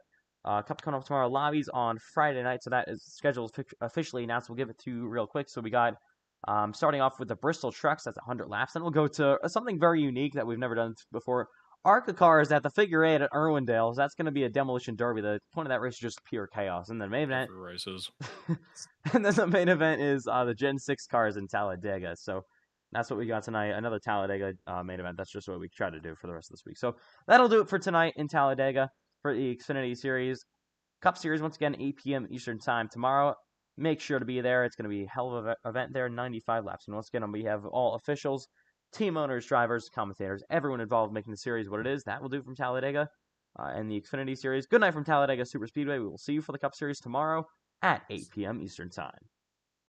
Cup coming up tomorrow. Lobbies on Friday night. So that is scheduled officially announced. We'll give it to you real quick. So we got starting off with the Bristol trucks. That's 100 laps. Then we'll go to something very unique that we've never done before. ARCA cars at the figure 8 at Irwindale. So that's going to be a demolition derby. The point of that race is just pure chaos. And the main event races. and then the main event is the Gen 6 cars in Talladega. So that's what we got tonight. Another Talladega main event. That's just what we try to do for the rest of this week. So that'll do it for tonight in Talladega for the Xfinity Series. Cup Series, once again, 8 p.m. Eastern Time tomorrow. Make sure to be there. It's going to be a hell of an event there, 95 laps. And once again, we have all officials, team owners, drivers, commentators, everyone involved making the series what it is. That will do it from Talladega and the Xfinity Series. Good night from Talladega Super Speedway. We will see you for the Cup Series tomorrow at 8 p.m. Eastern Time.